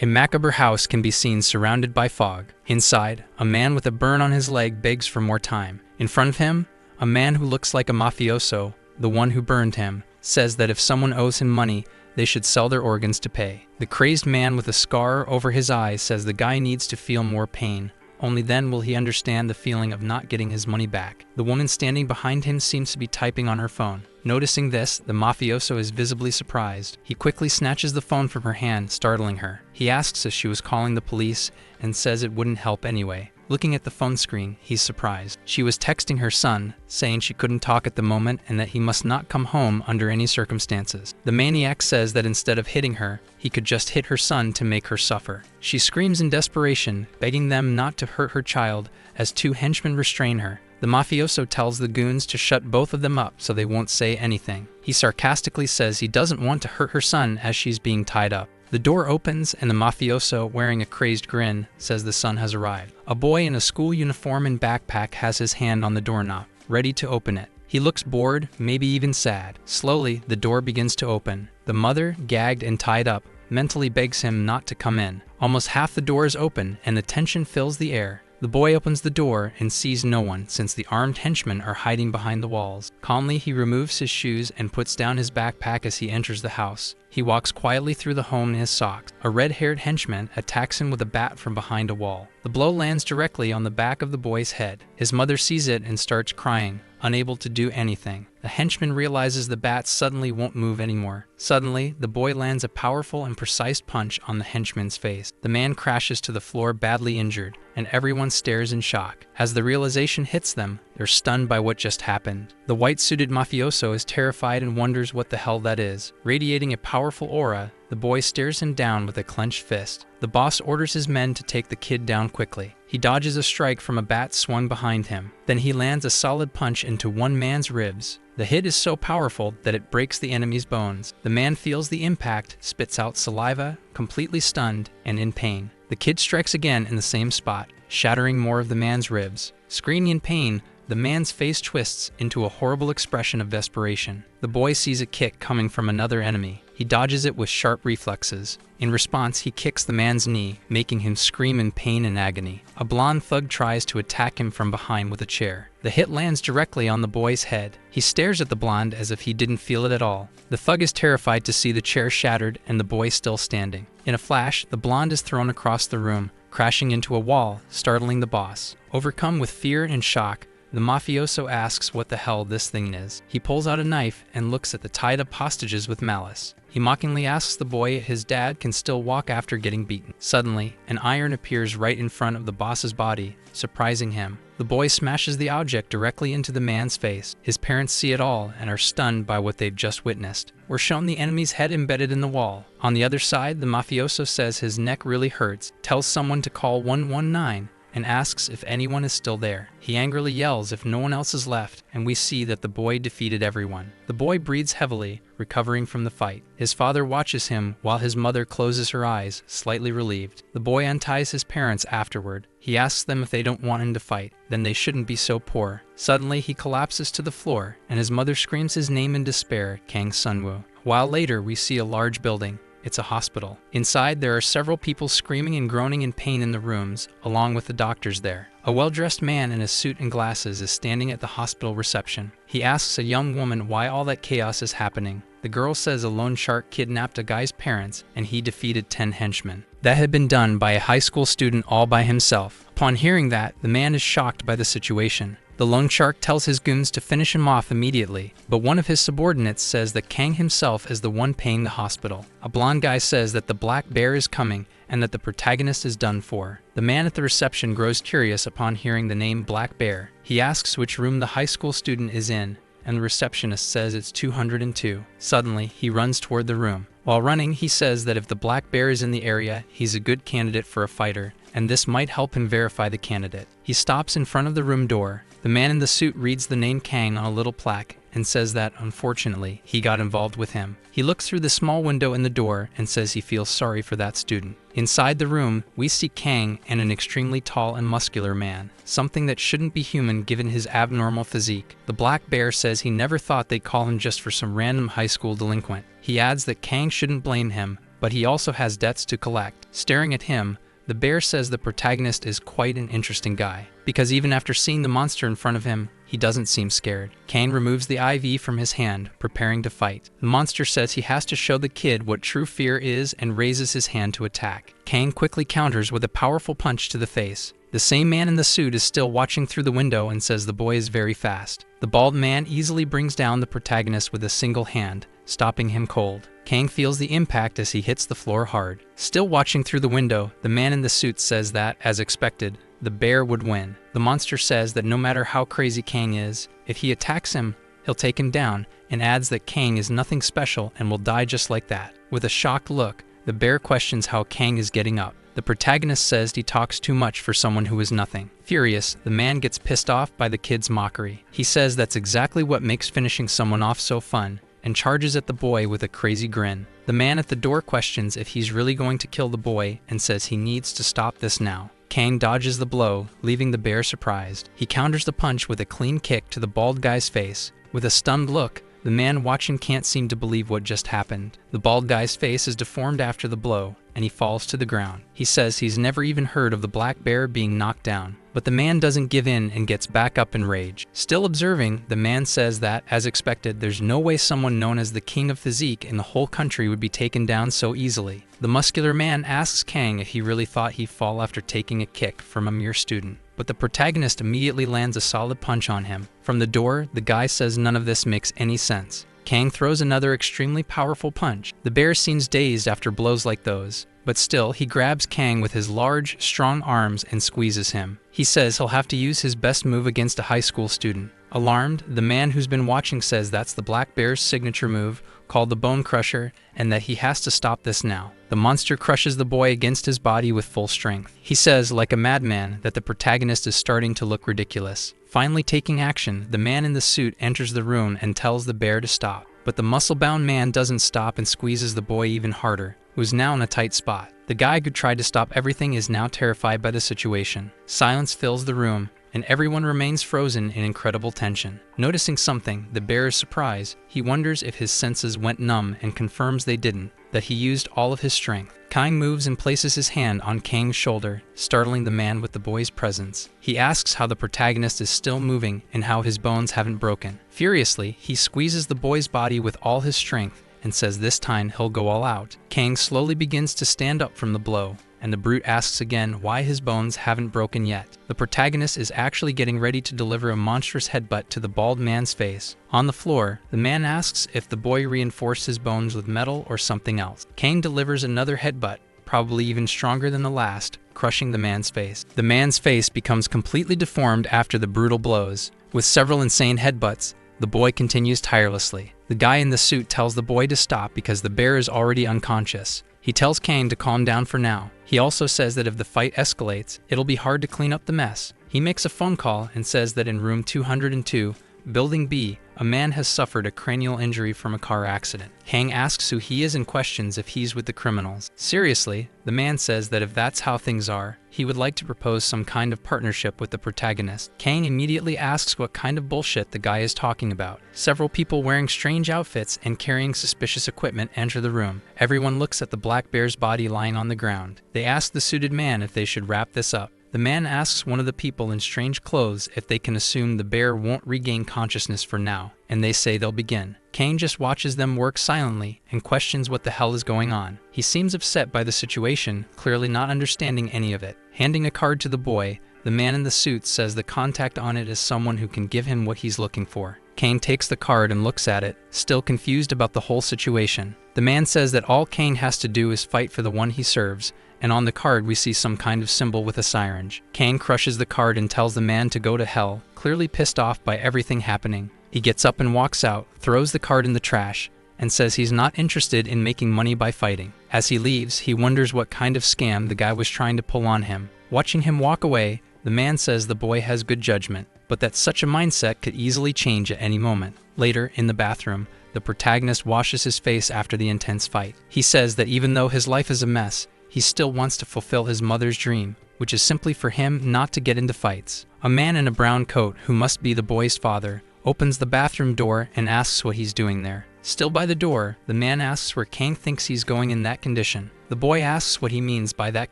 A macabre house can be seen surrounded by fog. Inside, a man with a burn on his leg begs for more time. In front of him, a man who looks like a mafioso, the one who burned him, says that if someone owes him money, they should sell their organs to pay. The crazed man with a scar over his eye says the guy needs to feel more pain. Only then will he understand the feeling of not getting his money back. The woman standing behind him seems to be typing on her phone. Noticing this, the mafioso is visibly surprised. He quickly snatches the phone from her hand, startling her. He asks if she was calling the police and says it wouldn't help anyway. Looking at the phone screen, he's surprised. She was texting her son, saying she couldn't talk at the moment and that he must not come home under any circumstances. The maniac says that instead of hitting her, he could just hit her son to make her suffer. She screams in desperation, begging them not to hurt her child, as two henchmen restrain her. The mafioso tells the goons to shut both of them up so they won't say anything. He sarcastically says he doesn't want to hurt her son as she's being tied up. The door opens and the mafioso, wearing a crazed grin, says the son has arrived. A boy in a school uniform and backpack has his hand on the doorknob, ready to open it. He looks bored, maybe even sad. Slowly, the door begins to open. The mother, gagged and tied up, mentally begs him not to come in. Almost half the door is open and the tension fills the air. The boy opens the door and sees no one since the armed henchmen are hiding behind the walls. Calmly, he removes his shoes and puts down his backpack as he enters the house. He walks quietly through the home in his socks. A red-haired henchman attacks him with a bat from behind a wall. The blow lands directly on the back of the boy's head. His mother sees it and starts crying, unable to do anything. The henchman realizes the bat suddenly won't move anymore. Suddenly, the boy lands a powerful and precise punch on the henchman's face. The man crashes to the floor badly injured, and everyone stares in shock. As the realization hits them, they're stunned by what just happened. The white-suited mafioso is terrified and wonders what the hell that is. Radiating a powerful aura, the boy stares him down with a clenched fist. The boss orders his men to take the kid down quickly. He dodges a strike from a bat swung behind him. Then he lands a solid punch into one man's ribs. The hit is so powerful that it breaks the enemy's bones. The man feels the impact, spits out saliva, completely stunned and in pain. The kid strikes again in the same spot, shattering more of the man's ribs. Screaming in pain, the man's face twists into a horrible expression of desperation. The boy sees a kick coming from another enemy. He dodges it with sharp reflexes. In response, he kicks the man's knee, making him scream in pain and agony. A blonde thug tries to attack him from behind with a chair. The hit lands directly on the boy's head. He stares at the blonde as if he didn't feel it at all. The thug is terrified to see the chair shattered and the boy still standing. In a flash, the blonde is thrown across the room, crashing into a wall, startling the boss. Overcome with fear and shock, the mafioso asks what the hell this thing is. He pulls out a knife and looks at the tied-up hostages with malice. He mockingly asks the boy if his dad can still walk after getting beaten. Suddenly, an iron appears right in front of the boss's body, surprising him. The boy smashes the object directly into the man's face. His parents see it all and are stunned by what they've just witnessed. We're shown the enemy's head embedded in the wall. On the other side, the mafioso says his neck really hurts, tells someone to call 119, and asks if anyone is still there. He angrily yells if no one else is left, and we see that the boy defeated everyone. The boy breathes heavily, recovering from the fight. His father watches him while his mother closes her eyes, slightly relieved. The boy unties his parents afterward. He asks them if they don't want him to fight, then they shouldn't be so poor. Suddenly, he collapses to the floor, and his mother screams his name in despair, Kang Sunwoo. While later, we see a large building. It's a hospital. Inside, there are several people screaming and groaning in pain in the rooms, along with the doctors there. A well-dressed man in a suit and glasses is standing at the hospital reception. He asks a young woman why all that chaos is happening. The girl says a loan shark kidnapped a guy's parents, and he defeated 10 henchmen. That had been done by a high school student all by himself. Upon hearing that, the man is shocked by the situation. The loan shark tells his goons to finish him off immediately, but one of his subordinates says that Kang himself is the one paying the hospital. A blonde guy says that the black bear is coming and that the protagonist is done for. The man at the reception grows curious upon hearing the name Black Bear. He asks which room the high school student is in, and the receptionist says it's 202. Suddenly, he runs toward the room. While running, he says that if the black bear is in the area, he's a good candidate for a fighter, and this might help him verify the candidate. He stops in front of the room door. The man in the suit reads the name Kang on a little plaque and says that, unfortunately, he got involved with him. He looks through the small window in the door and says he feels sorry for that student. Inside the room, we see Kang and an extremely tall and muscular man, something that shouldn't be human given his abnormal physique. The black bear says he never thought they'd call him just for some random high school delinquent. He adds that Kang shouldn't blame him, but he also has debts to collect. Staring at him, the bear says the protagonist is quite an interesting guy, because even after seeing the monster in front of him, he doesn't seem scared. Kang removes the IV from his hand, preparing to fight. The monster says he has to show the kid what true fear is and raises his hand to attack. Kang quickly counters with a powerful punch to the face. The same man in the suit is still watching through the window and says the boy is very fast. The bald man easily brings down the protagonist with a single hand, stopping him cold. Kang feels the impact as he hits the floor hard. Still watching through the window, the man in the suit says that, as expected, the bear would win. The monster says that no matter how crazy Kang is, if he attacks him, he'll take him down, and adds that Kang is nothing special and will die just like that. With a shocked look, the bear questions how Kang is getting up. The protagonist says he talks too much for someone who is nothing. Furious, the man gets pissed off by the kid's mockery. He says that's exactly what makes finishing someone off so fun, and charges at the boy with a crazy grin. The man at the door questions if he's really going to kill the boy and says he needs to stop this now. Kang dodges the blow, leaving the bear surprised. He counters the punch with a clean kick to the bald guy's face. With a stunned look, the man watching can't seem to believe what just happened. The bald guy's face is deformed after the blow, and he falls to the ground. He says he's never even heard of the black bear being knocked down. But the man doesn't give in and gets back up in rage. Still observing, the man says that, as expected, there's no way someone known as the king of physique in the whole country would be taken down so easily. The muscular man asks Kang if he really thought he'd fall after taking a kick from a mere student. But the protagonist immediately lands a solid punch on him. From the door, the guy says none of this makes any sense. Kang throws another extremely powerful punch. The bear seems dazed after blows like those, but still, he grabs Kang with his large, strong arms and squeezes him. He says he'll have to use his best move against a high school student. Alarmed, the man who's been watching says that's the black bear's signature move, called the Bone Crusher, and that he has to stop this now. The monster crushes the boy against his body with full strength. He says, like a madman, that the protagonist is starting to look ridiculous. Finally taking action, the man in the suit enters the room and tells the bear to stop. But the muscle-bound man doesn't stop and squeezes the boy even harder, who's now in a tight spot. The guy who tried to stop everything is now terrified by the situation. Silence fills the room, and everyone remains frozen in incredible tension. Noticing something, the bear is surprised. He wonders if his senses went numb and confirms they didn't, that he used all of his strength. Kang moves and places his hand on Kang's shoulder, startling the man with the boy's presence. He asks how the protagonist is still moving and how his bones haven't broken. Furiously, he squeezes the boy's body with all his strength and says this time he'll go all out. Kang slowly begins to stand up from the blow, and the brute asks again why his bones haven't broken yet. The protagonist is actually getting ready to deliver a monstrous headbutt to the bald man's face. On the floor, the man asks if the boy reinforced his bones with metal or something else. Kang delivers another headbutt, probably even stronger than the last, crushing the man's face. The man's face becomes completely deformed after the brutal blows. With several insane headbutts, the boy continues tirelessly. The guy in the suit tells the boy to stop because the bear is already unconscious. He tells Kang to calm down for now. He also says that if the fight escalates, it'll be hard to clean up the mess. He makes a phone call and says that in room 202, Building B, a man has suffered a cranial injury from a car accident. Kang asks who he is and questions if he's with the criminals. Seriously, the man says that if that's how things are, he would like to propose some kind of partnership with the protagonist. Kang immediately asks what kind of bullshit the guy is talking about. Several people wearing strange outfits and carrying suspicious equipment enter the room. Everyone looks at the black bear's body lying on the ground. They ask the suited man if they should wrap this up. The man asks one of the people in strange clothes if they can assume the bear won't regain consciousness for now, and they say they'll begin. Kang just watches them work silently and questions what the hell is going on. He seems upset by the situation, clearly not understanding any of it. Handing a card to the boy, the man in the suit says the contact on it is someone who can give him what he's looking for. Kang takes the card and looks at it, still confused about the whole situation. The man says that all Kang has to do is fight for the one he serves, and on the card we see some kind of symbol with a syringe. Kang crushes the card and tells the man to go to hell, clearly pissed off by everything happening. He gets up and walks out, throws the card in the trash, and says he's not interested in making money by fighting. As he leaves, he wonders what kind of scam the guy was trying to pull on him. Watching him walk away, the man says the boy has good judgment, but that such a mindset could easily change at any moment. Later, in the bathroom, the protagonist washes his face after the intense fight. He says that even though his life is a mess, he still wants to fulfill his mother's dream, which is simply for him not to get into fights. A man in a brown coat, who must be the boy's father, opens the bathroom door and asks what he's doing there. Still by the door, the man asks where Kang thinks he's going in that condition. The boy asks what he means by that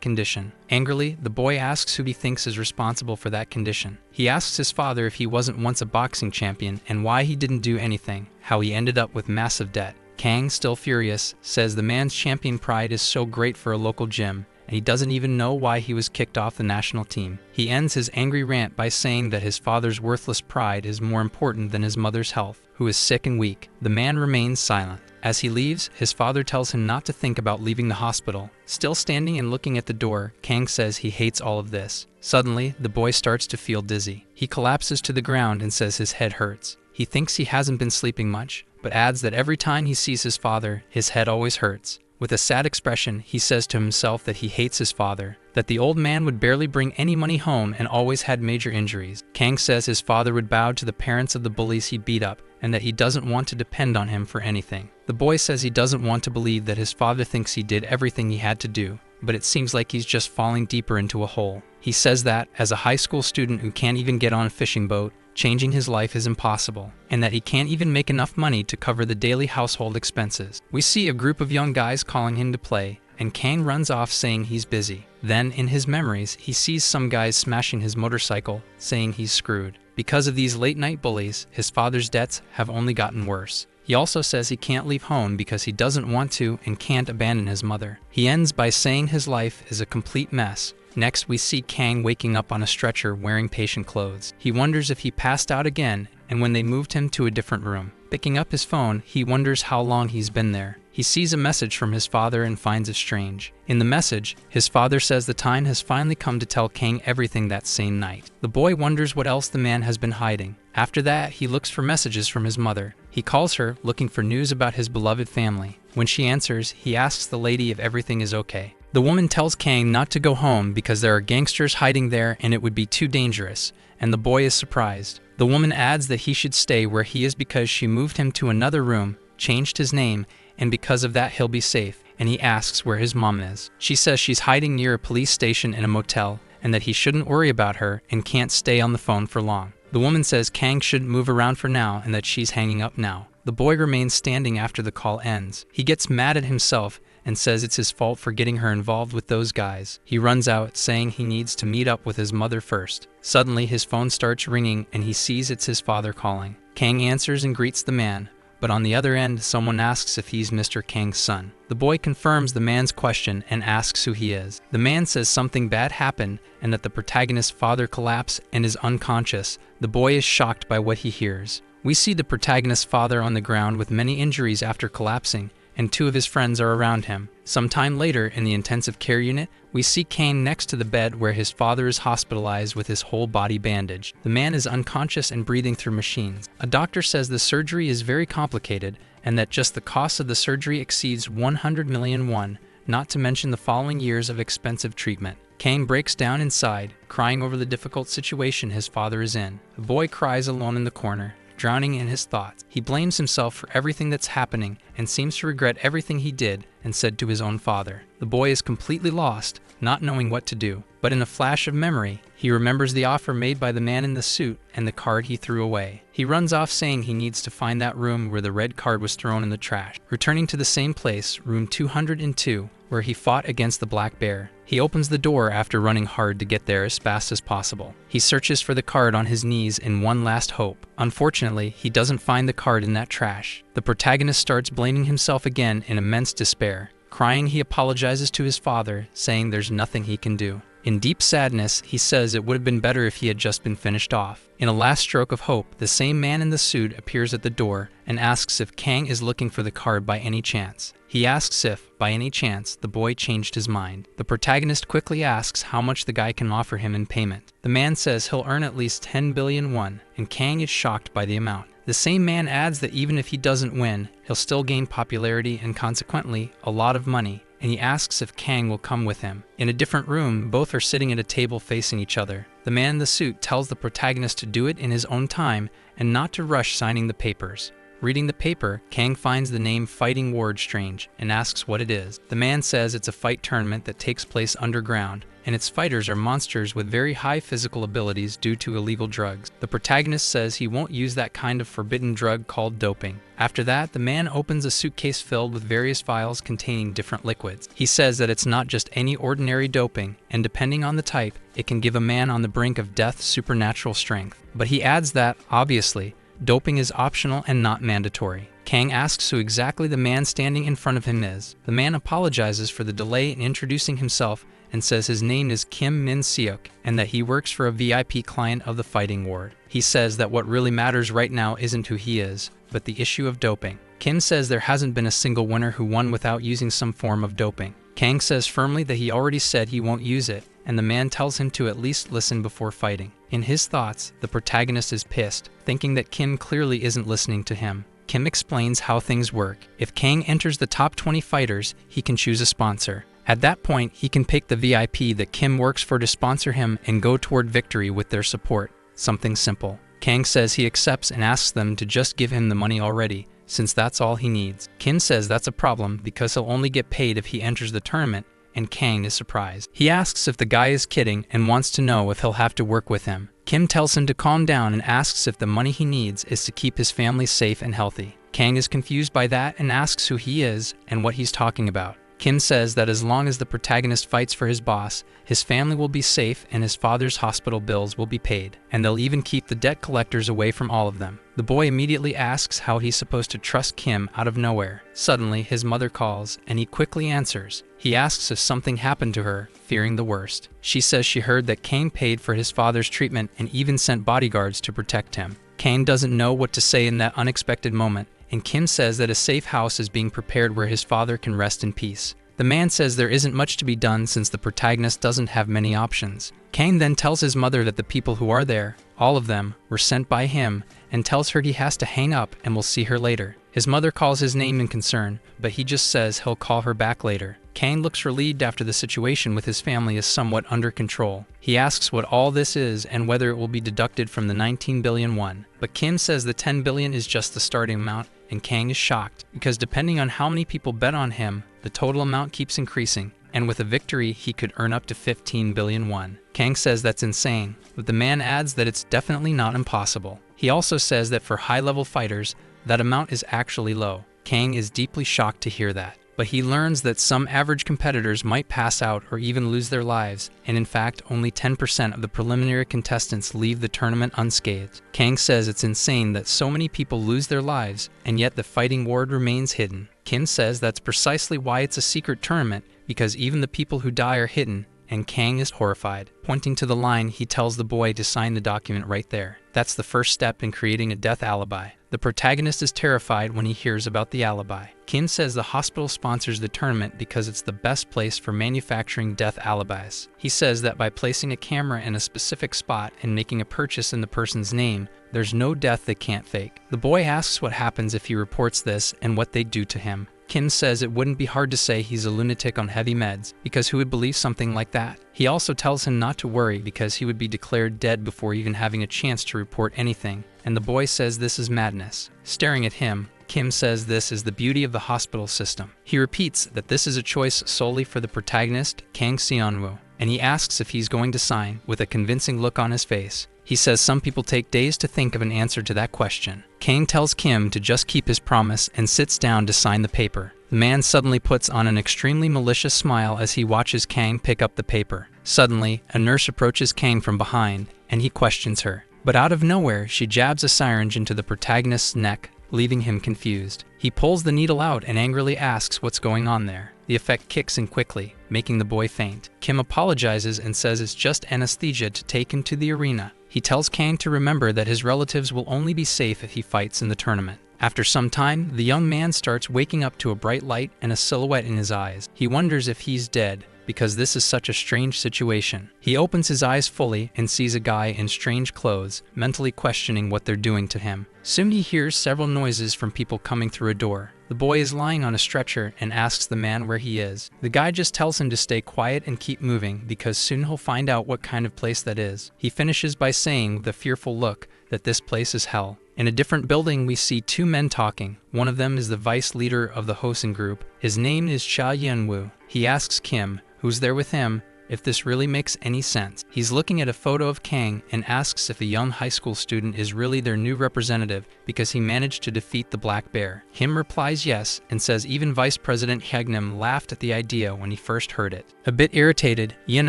condition. Angrily, the boy asks who he thinks is responsible for that condition. He asks his father if he wasn't once a boxing champion and why he didn't do anything, how he ended up with massive debt. Kang, still furious, says the man's champion pride is so great for a local gym, and he doesn't even know why he was kicked off the national team. He ends his angry rant by saying that his father's worthless pride is more important than his mother's health, who is sick and weak. The man remains silent. As he leaves, his father tells him not to think about leaving the hospital. Still standing and looking at the door, Kang says he hates all of this. Suddenly, the boy starts to feel dizzy. He collapses to the ground and says his head hurts. He thinks he hasn't been sleeping much, but adds that every time he sees his father, his head always hurts. With a sad expression, he says to himself that he hates his father, that the old man would barely bring any money home and always had major injuries. Kang says his father would bow to the parents of the bullies he beat up, and that he doesn't want to depend on him for anything. The boy says he doesn't want to believe that his father thinks he did everything he had to do, but it seems like he's just falling deeper into a hole. He says that, as a high school student who can't even get on a fishing boat, changing his life is impossible, and that he can't even make enough money to cover the daily household expenses. We see a group of young guys calling him to play, and Kang runs off saying he's busy. Then, in his memories, he sees some guys smashing his motorcycle, saying he's screwed. Because of these late-night bullies, his father's debts have only gotten worse. He also says he can't leave home because he doesn't want to and can't abandon his mother. He ends by saying his life is a complete mess. Next, we see Kang waking up on a stretcher wearing patient clothes. He wonders if he passed out again, and when they moved him to a different room. Picking up his phone, he wonders how long he's been there. He sees a message from his father and finds it strange. In the message, his father says the time has finally come to tell Kang everything that same night. The boy wonders what else the man has been hiding. After that, he looks for messages from his mother. He calls her, looking for news about his beloved family. When she answers, he asks the lady if everything is okay. The woman tells Kang not to go home because there are gangsters hiding there and it would be too dangerous, and the boy is surprised. The woman adds that he should stay where he is because she moved him to another room, changed his name, and because of that he'll be safe, and he asks where his mom is. She says she's hiding near a police station in a motel, and that he shouldn't worry about her and can't stay on the phone for long. The woman says Kang shouldn't move around for now and that she's hanging up now. The boy remains standing after the call ends. He gets mad at himself and says it's his fault for getting her involved with those guys. He runs out, saying he needs to meet up with his mother first. Suddenly, his phone starts ringing and he sees it's his father calling. Kang answers and greets the man, but on the other end, someone asks if he's Mr. Kang's son. The boy confirms the man's question and asks who he is. The man says something bad happened and that the protagonist's father collapsed and is unconscious. The boy is shocked by what he hears. We see the protagonist's father on the ground with many injuries after collapsing, and two of his friends are around him. Sometime later, in the intensive care unit, we see Kang next to the bed where his father is hospitalized with his whole body bandaged. The man is unconscious and breathing through machines. A doctor says the surgery is very complicated and that just the cost of the surgery exceeds 100 million won, not to mention the following years of expensive treatment. Kang breaks down inside, crying over the difficult situation his father is in. The boy cries alone in the corner, drowning in his thoughts. He blames himself for everything that's happening and seems to regret everything he did and said to his own father. The boy is completely lost, not knowing what to do. But in a flash of memory, he remembers the offer made by the man in the suit and the card he threw away. He runs off saying he needs to find that room where the red card was thrown in the trash. Returning to the same place, room 202, where he fought against the black bear. He opens the door after running hard to get there as fast as possible. He searches for the card on his knees in one last hope. Unfortunately, he doesn't find the card in that trash. The protagonist starts blaming himself again in immense despair. Crying, he apologizes to his father, saying there's nothing he can do. In deep sadness, he says it would have been better if he had just been finished off. In a last stroke of hope, the same man in the suit appears at the door and asks if Kang is looking for the card by any chance. He asks if, by any chance, the boy changed his mind. The protagonist quickly asks how much the guy can offer him in payment. The man says he'll earn at least 10 billion won, and Kang is shocked by the amount. The same man adds that even if he doesn't win, he'll still gain popularity and consequently a lot of money, and he asks if Kang will come with him. In a different room, both are sitting at a table facing each other. The man in the suit tells the protagonist to do it in his own time and not to rush signing the papers. Reading the paper, Kang finds the name Fighting Ward strange and asks what it is. The man says it's a fight tournament that takes place underground, and its fighters are monsters with very high physical abilities due to illegal drugs. The protagonist says he won't use that kind of forbidden drug called doping. After that, the man opens a suitcase filled with various vials containing different liquids. He says that it's not just any ordinary doping, and depending on the type, it can give a man on the brink of death supernatural strength. But he adds that, obviously, doping is optional and not mandatory. Kang asks who exactly the man standing in front of him is. The man apologizes for the delay in introducing himself and says his name is Kim Min-seok and that he works for a VIP client of the Fighting Ward. He says that what really matters right now isn't who he is, but the issue of doping. Kim says there hasn't been a single winner who won without using some form of doping. Kang says firmly that he already said he won't use it, and the man tells him to at least listen before fighting. In his thoughts, the protagonist is pissed, thinking that Kim clearly isn't listening to him. Kim explains how things work. If Kang enters the top 20 fighters, he can choose a sponsor. At that point, he can pick the VIP that Kim works for to sponsor him and go toward victory with their support. Something simple. Kang says he accepts and asks them to just give him the money already, since that's all he needs. Kim says that's a problem because he'll only get paid if he enters the tournament, and Kang is surprised. He asks if the guy is kidding and wants to know if he'll have to work with him. Kim tells him to calm down and asks if the money he needs is to keep his family safe and healthy. Kang is confused by that and asks who he is and what he's talking about. Kim says that as long as the protagonist fights for his boss, his family will be safe and his father's hospital bills will be paid, and they'll even keep the debt collectors away from all of them. The boy immediately asks how he's supposed to trust Kim out of nowhere. Suddenly, his mother calls, and he quickly answers. He asks if something happened to her, fearing the worst. She says she heard that Kang paid for his father's treatment and even sent bodyguards to protect him. Kang doesn't know what to say in that unexpected moment, and Kim says that a safe house is being prepared where his father can rest in peace. The man says there isn't much to be done since the protagonist doesn't have many options. Kang then tells his mother that the people who are there, all of them, were sent by him, and tells her he has to hang up and will see her later. His mother calls his name in concern, but he just says he'll call her back later. Kang looks relieved after the situation with his family is somewhat under control. He asks what all this is and whether it will be deducted from the 19 billion won. But Kim says the 10 billion is just the starting amount, and Kang is shocked, because depending on how many people bet on him, the total amount keeps increasing, and with a victory he could earn up to 15 billion won. Kang says that's insane, but the man adds that it's definitely not impossible. He also says that for high-level fighters, that amount is actually low. Kang is deeply shocked to hear that. But he learns that some average competitors might pass out or even lose their lives, and in fact, only 10% of the preliminary contestants leave the tournament unscathed. Kang says it's insane that so many people lose their lives, and yet the Fighting Ward remains hidden. Kim says that's precisely why it's a secret tournament, because even the people who die are hidden, and Kang is horrified. Pointing to the line, he tells the boy to sign the document right there. That's the first step in creating a death alibi. The protagonist is terrified when he hears about the alibi. Kim says the hospital sponsors the tournament because it's the best place for manufacturing death alibis. He says that by placing a camera in a specific spot and making a purchase in the person's name, there's no death they can't fake. The boy asks what happens if he reports this and what they do to him. Kim says it wouldn't be hard to say he's a lunatic on heavy meds, because who would believe something like that? He also tells him not to worry because he would be declared dead before even having a chance to report anything, and the boy says this is madness. Staring at him, Kim says this is the beauty of the hospital system. He repeats that this is a choice solely for the protagonist, Kang Seonwoo, and he asks if he's going to sign, with a convincing look on his face. He says some people take days to think of an answer to that question. Kang tells Kim to just keep his promise and sits down to sign the paper. The man suddenly puts on an extremely malicious smile as he watches Kang pick up the paper. Suddenly, a nurse approaches Kang from behind, and he questions her. But out of nowhere, she jabs a syringe into the protagonist's neck, leaving him confused. He pulls the needle out and angrily asks what's going on there. The effect kicks in quickly, making the boy faint. Kim apologizes and says it's just anesthesia to take him to the arena. He tells Kang to remember that his relatives will only be safe if he fights in the tournament. After some time, the young man starts waking up to a bright light and a silhouette in his eyes. He wonders if he's dead, because this is such a strange situation. He opens his eyes fully and sees a guy in strange clothes, mentally questioning what they're doing to him. Soon he hears several noises from people coming through a door. The boy is lying on a stretcher and asks the man where he is. The guy just tells him to stay quiet and keep moving because soon he'll find out what kind of place that is. He finishes by saying with a fearful look, that this place is hell. In a different building, we see two men talking. One of them is the vice leader of the Hosen group. His name is Cha Yunwoo. He asks Kim, who's there with him, if this really makes any sense. He's looking at a photo of Kang and asks if a young high school student is really their new representative because he managed to defeat the Black Bear. Kim replies yes and says even Vice President Hagnam laughed at the idea when he first heard it. A bit irritated, Yin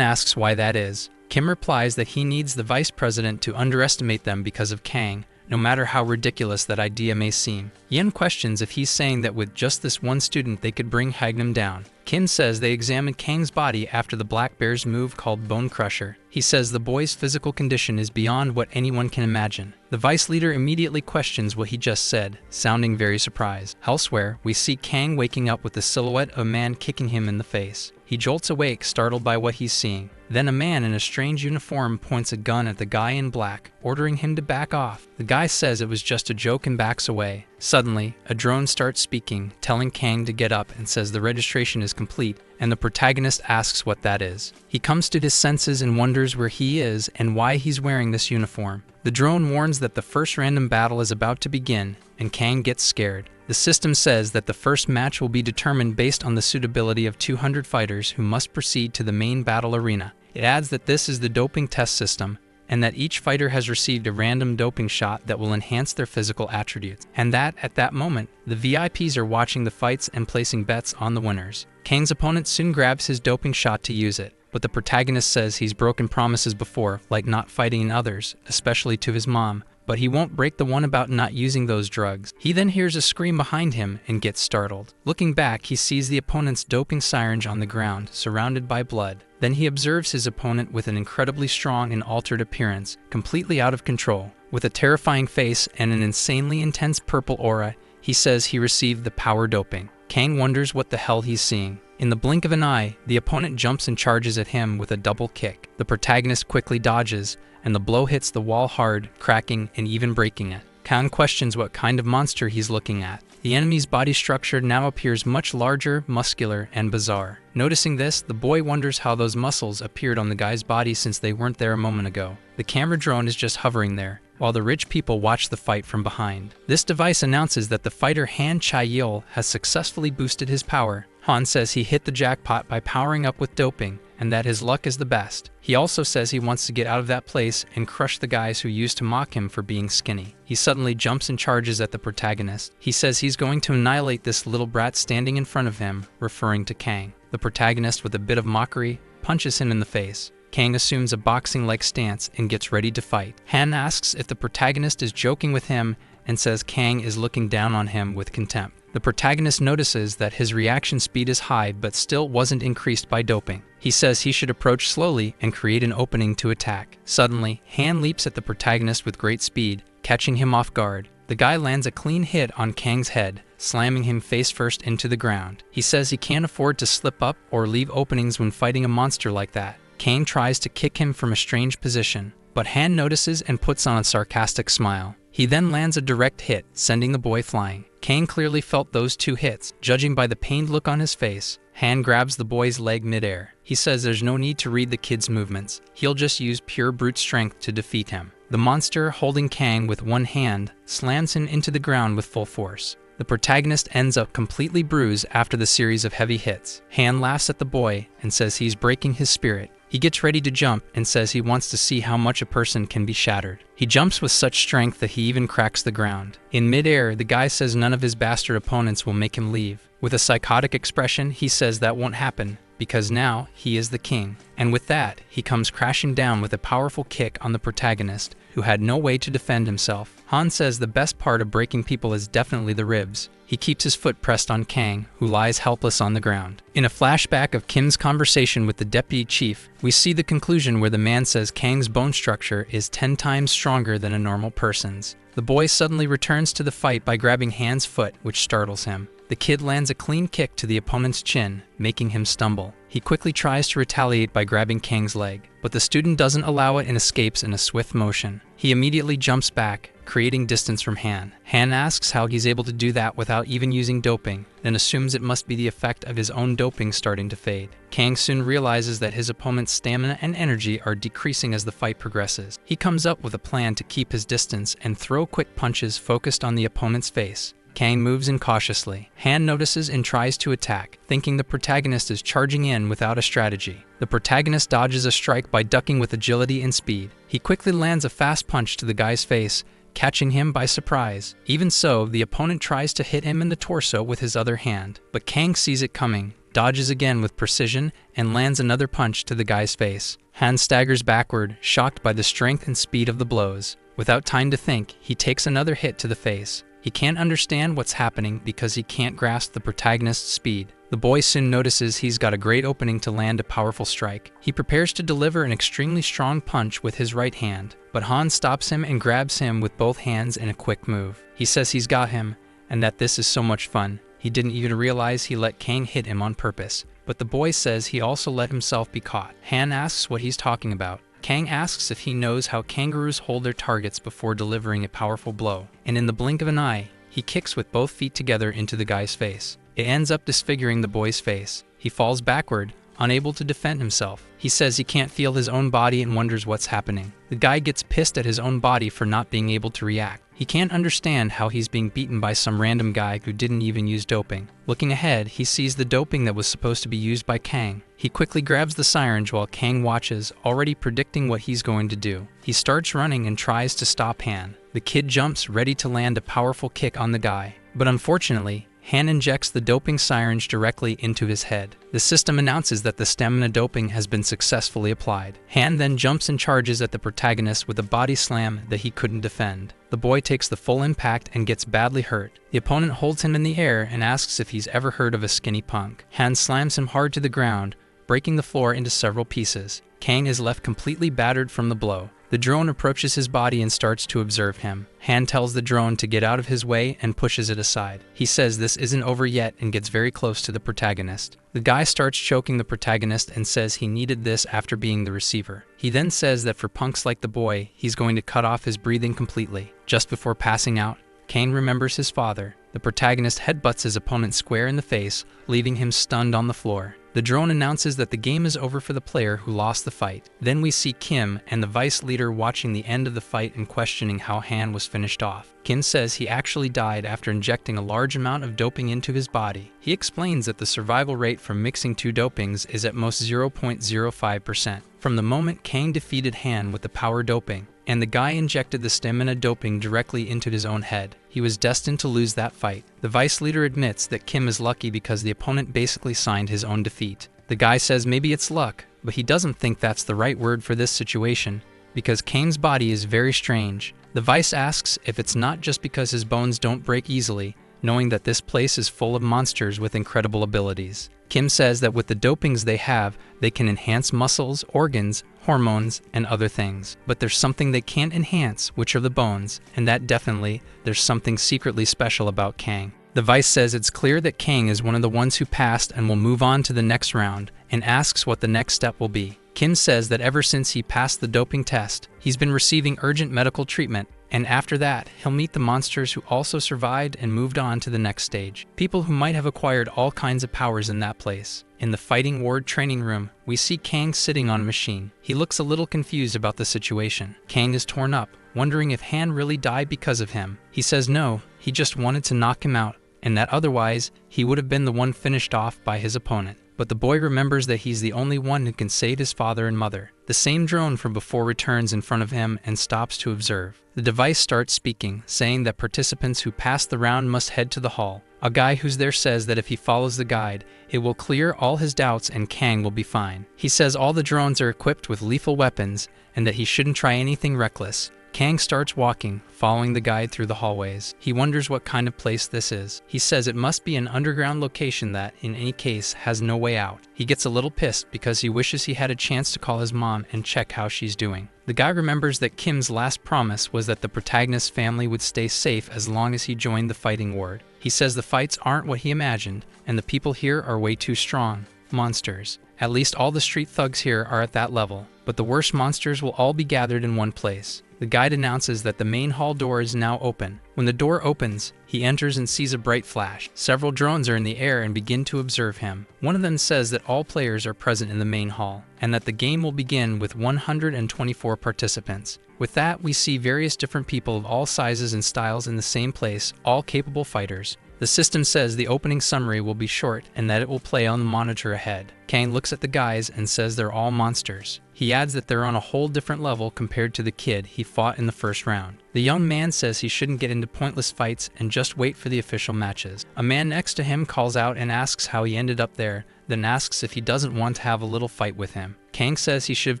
asks why that is. Kim replies that he needs the vice president to underestimate them because of Kang, no matter how ridiculous that idea may seem. Yin questions if he's saying that with just this one student they could bring Hagnam down. Kim says they examined Kang's body after the Black Bear's move called Bone Crusher. He says the boy's physical condition is beyond what anyone can imagine. The vice leader immediately questions what he just said, sounding very surprised. Elsewhere, we see Kang waking up with the silhouette of a man kicking him in the face. He jolts awake, startled by what he's seeing. Then a man in a strange uniform points a gun at the guy in black, ordering him to back off. The guy says it was just a joke and backs away. Suddenly, a drone starts speaking, telling Kang to get up and says the registration is complete, and the protagonist asks what that is. He comes to his senses and wonders where he is and why he's wearing this uniform. The drone warns that the first random battle is about to begin, and Kang gets scared. The system says that the first match will be determined based on the suitability of 200 fighters who must proceed to the main battle arena. It adds that this is the doping test system, and that each fighter has received a random doping shot that will enhance their physical attributes, and that, at that moment, the VIPs are watching the fights and placing bets on the winners. Kang's opponent soon grabs his doping shot to use it, but the protagonist says he's broken promises before, like not fighting others, especially to his mom, but he won't break the one about not using those drugs. He then hears a scream behind him and gets startled. Looking back, he sees the opponent's doping syringe on the ground, surrounded by blood. Then he observes his opponent with an incredibly strong and altered appearance, completely out of control. With a terrifying face and an insanely intense purple aura, he says he received the power doping. Kang wonders what the hell he's seeing. In the blink of an eye, the opponent jumps and charges at him with a double kick. The protagonist quickly dodges, and the blow hits the wall hard, cracking and even breaking it. Kang questions what kind of monster he's looking at. The enemy's body structure now appears much larger, muscular, and bizarre. Noticing this, the boy wonders how those muscles appeared on the guy's body since they weren't there a moment ago. The camera drone is just hovering there, while the rich people watch the fight from behind. This device announces that the fighter Han Chae-il has successfully boosted his power. Han says he hit the jackpot by powering up with doping, and that his luck is the best. He also says he wants to get out of that place and crush the guys who used to mock him for being skinny. He suddenly jumps and charges at the protagonist. He says he's going to annihilate this little brat standing in front of him, referring to Kang. The protagonist, with a bit of mockery, punches him in the face. Kang assumes a boxing-like stance and gets ready to fight. Han asks if the protagonist is joking with him and says Kang is looking down on him with contempt. The protagonist notices that his reaction speed is high but still wasn't increased by doping. He says he should approach slowly and create an opening to attack. Suddenly, Han leaps at the protagonist with great speed, catching him off guard. The guy lands a clean hit on Kang's head, slamming him face first into the ground. He says he can't afford to slip up or leave openings when fighting a monster like that. Kang tries to kick him from a strange position, but Han notices and puts on a sarcastic smile. He then lands a direct hit, sending the boy flying. Kang clearly felt those two hits, judging by the pained look on his face. Han grabs the boy's leg midair. He says there's no need to read the kid's movements. He'll just use pure brute strength to defeat him. The monster, holding Kang with one hand, slams him into the ground with full force. The protagonist ends up completely bruised after the series of heavy hits. Han laughs at the boy and says he's breaking his spirit. He gets ready to jump and says he wants to see how much a person can be shattered. He jumps with such strength that he even cracks the ground. In midair, the guy says none of his bastard opponents will make him leave. With a psychotic expression, he says that won't happen, because now he is the king. And with that, he comes crashing down with a powerful kick on the protagonist, who had no way to defend himself. Han says the best part of breaking people is definitely the ribs. He keeps his foot pressed on Kang, who lies helpless on the ground. In a flashback of Kim's conversation with the deputy chief, we see the conclusion where the man says Kang's bone structure is 10 times stronger than a normal person's. The boy suddenly returns to the fight by grabbing Han's foot, which startles him. The kid lands a clean kick to the opponent's chin, making him stumble. He quickly tries to retaliate by grabbing Kang's leg, but the student doesn't allow it and escapes in a swift motion. He immediately jumps back, creating distance from Han. Han asks how he's able to do that without even using doping, then assumes it must be the effect of his own doping starting to fade. Kang soon realizes that his opponent's stamina and energy are decreasing as the fight progresses. He comes up with a plan to keep his distance and throw quick punches focused on the opponent's face. Kang moves in cautiously. Han notices and tries to attack, thinking the protagonist is charging in without a strategy. The protagonist dodges a strike by ducking with agility and speed. He quickly lands a fast punch to the guy's face, catching him by surprise. Even so, the opponent tries to hit him in the torso with his other hand, but Kang sees it coming, dodges again with precision, and lands another punch to the guy's face. Han staggers backward, shocked by the strength and speed of the blows. Without time to think, he takes another hit to the face. He can't understand what's happening because he can't grasp the protagonist's speed. The boy soon notices he's got a great opening to land a powerful strike. He prepares to deliver an extremely strong punch with his right hand, but Han stops him and grabs him with both hands in a quick move. He says he's got him, and that this is so much fun. He didn't even realize he let Kang hit him on purpose, but the boy says he also let himself be caught. Han asks what he's talking about. Kang asks if he knows how kangaroos hold their targets before delivering a powerful blow, and in the blink of an eye, he kicks with both feet together into the guy's face. It ends up disfiguring the boy's face. He falls backward, unable to defend himself. He says he can't feel his own body and wonders what's happening. The guy gets pissed at his own body for not being able to react. He can't understand how he's being beaten by some random guy who didn't even use doping. Looking ahead, he sees the doping that was supposed to be used by Kang. He quickly grabs the syringe while Kang watches, already predicting what he's going to do. He starts running and tries to stop Han. The kid jumps, ready to land a powerful kick on the guy. But unfortunately, Han injects the doping syringe directly into his head. The system announces that the stamina doping has been successfully applied. Han then jumps and charges at the protagonist with a body slam that he couldn't defend. The boy takes the full impact and gets badly hurt. The opponent holds him in the air and asks if he's ever heard of a skinny punk. Han slams him hard to the ground, breaking the floor into several pieces. Kang is left completely battered from the blow. The drone approaches his body and starts to observe him. Han tells the drone to get out of his way and pushes it aside. He says this isn't over yet and gets very close to the protagonist. The guy starts choking the protagonist and says he needed this after being the receiver. He then says that for punks like the boy, he's going to cut off his breathing completely. Just before passing out, Kang remembers his father. The protagonist headbutts his opponent square in the face, leaving him stunned on the floor. The drone announces that the game is over for the player who lost the fight. Then we see Kim and the vice leader watching the end of the fight and questioning how Han was finished off. Kim says he actually died after injecting a large amount of doping into his body. He explains that the survival rate from mixing two dopings is at most 0.05%. From the moment Kang defeated Han with the power doping, and the guy injected the stamina doping directly into his own head, he was destined to lose that fight. The vice leader admits that Kim is lucky because the opponent basically signed his own defeat. The guy says maybe it's luck, but he doesn't think that's the right word for this situation, because Kang's body is very strange. The vice asks if it's not just because his bones don't break easily, knowing that this place is full of monsters with incredible abilities. Kim says that with the dopings they have, they can enhance muscles, organs, hormones, and other things. But there's something they can't enhance, which are the bones, and that definitely, there's something secretly special about Kang. The vice says it's clear that Kang is one of the ones who passed and will move on to the next round, and asks what the next step will be. Kim says that ever since he passed the doping test, he's been receiving urgent medical treatment, and after that, he'll meet the monsters who also survived and moved on to the next stage. People who might have acquired all kinds of powers in that place. In the fighting ward training room, we see Kang sitting on a machine. He looks a little confused about the situation. Kang is torn up, wondering if Han really died because of him. He says no, he just wanted to knock him out, and that otherwise, he would have been the one finished off by his opponent. But the boy remembers that he's the only one who can save his father and mother. The same drone from before returns in front of him and stops to observe. The device starts speaking, saying that participants who pass the round must head to the hall. A guy who's there says that if he follows the guide, it will clear all his doubts and Kang will be fine. He says all the drones are equipped with lethal weapons and that he shouldn't try anything reckless. Kang starts walking, following the guide through the hallways. He wonders what kind of place this is. He says it must be an underground location that, in any case, has no way out. He gets a little pissed because he wishes he had a chance to call his mom and check how she's doing. The guy remembers that Kim's last promise was that the protagonist's family would stay safe as long as he joined the fighting ward. He says the fights aren't what he imagined, and the people here are way too strong. Monsters. At least all the street thugs here are at that level, but the worst monsters will all be gathered in one place. The guide announces that the main hall door is now open. When the door opens, he enters and sees a bright flash. Several drones are in the air and begin to observe him. One of them says that all players are present in the main hall, and that the game will begin with 124 participants. With that, we see various different people of all sizes and styles in the same place, all capable fighters. The system says the opening summary will be short and that it will play on the monitor ahead. Kang looks at the guys and says they're all monsters. He adds that they're on a whole different level compared to the kid he fought in the first round. The young man says he shouldn't get into pointless fights and just wait for the official matches. A man next to him calls out and asks how he ended up there, then asks if he doesn't want to have a little fight with him. Kang says he should have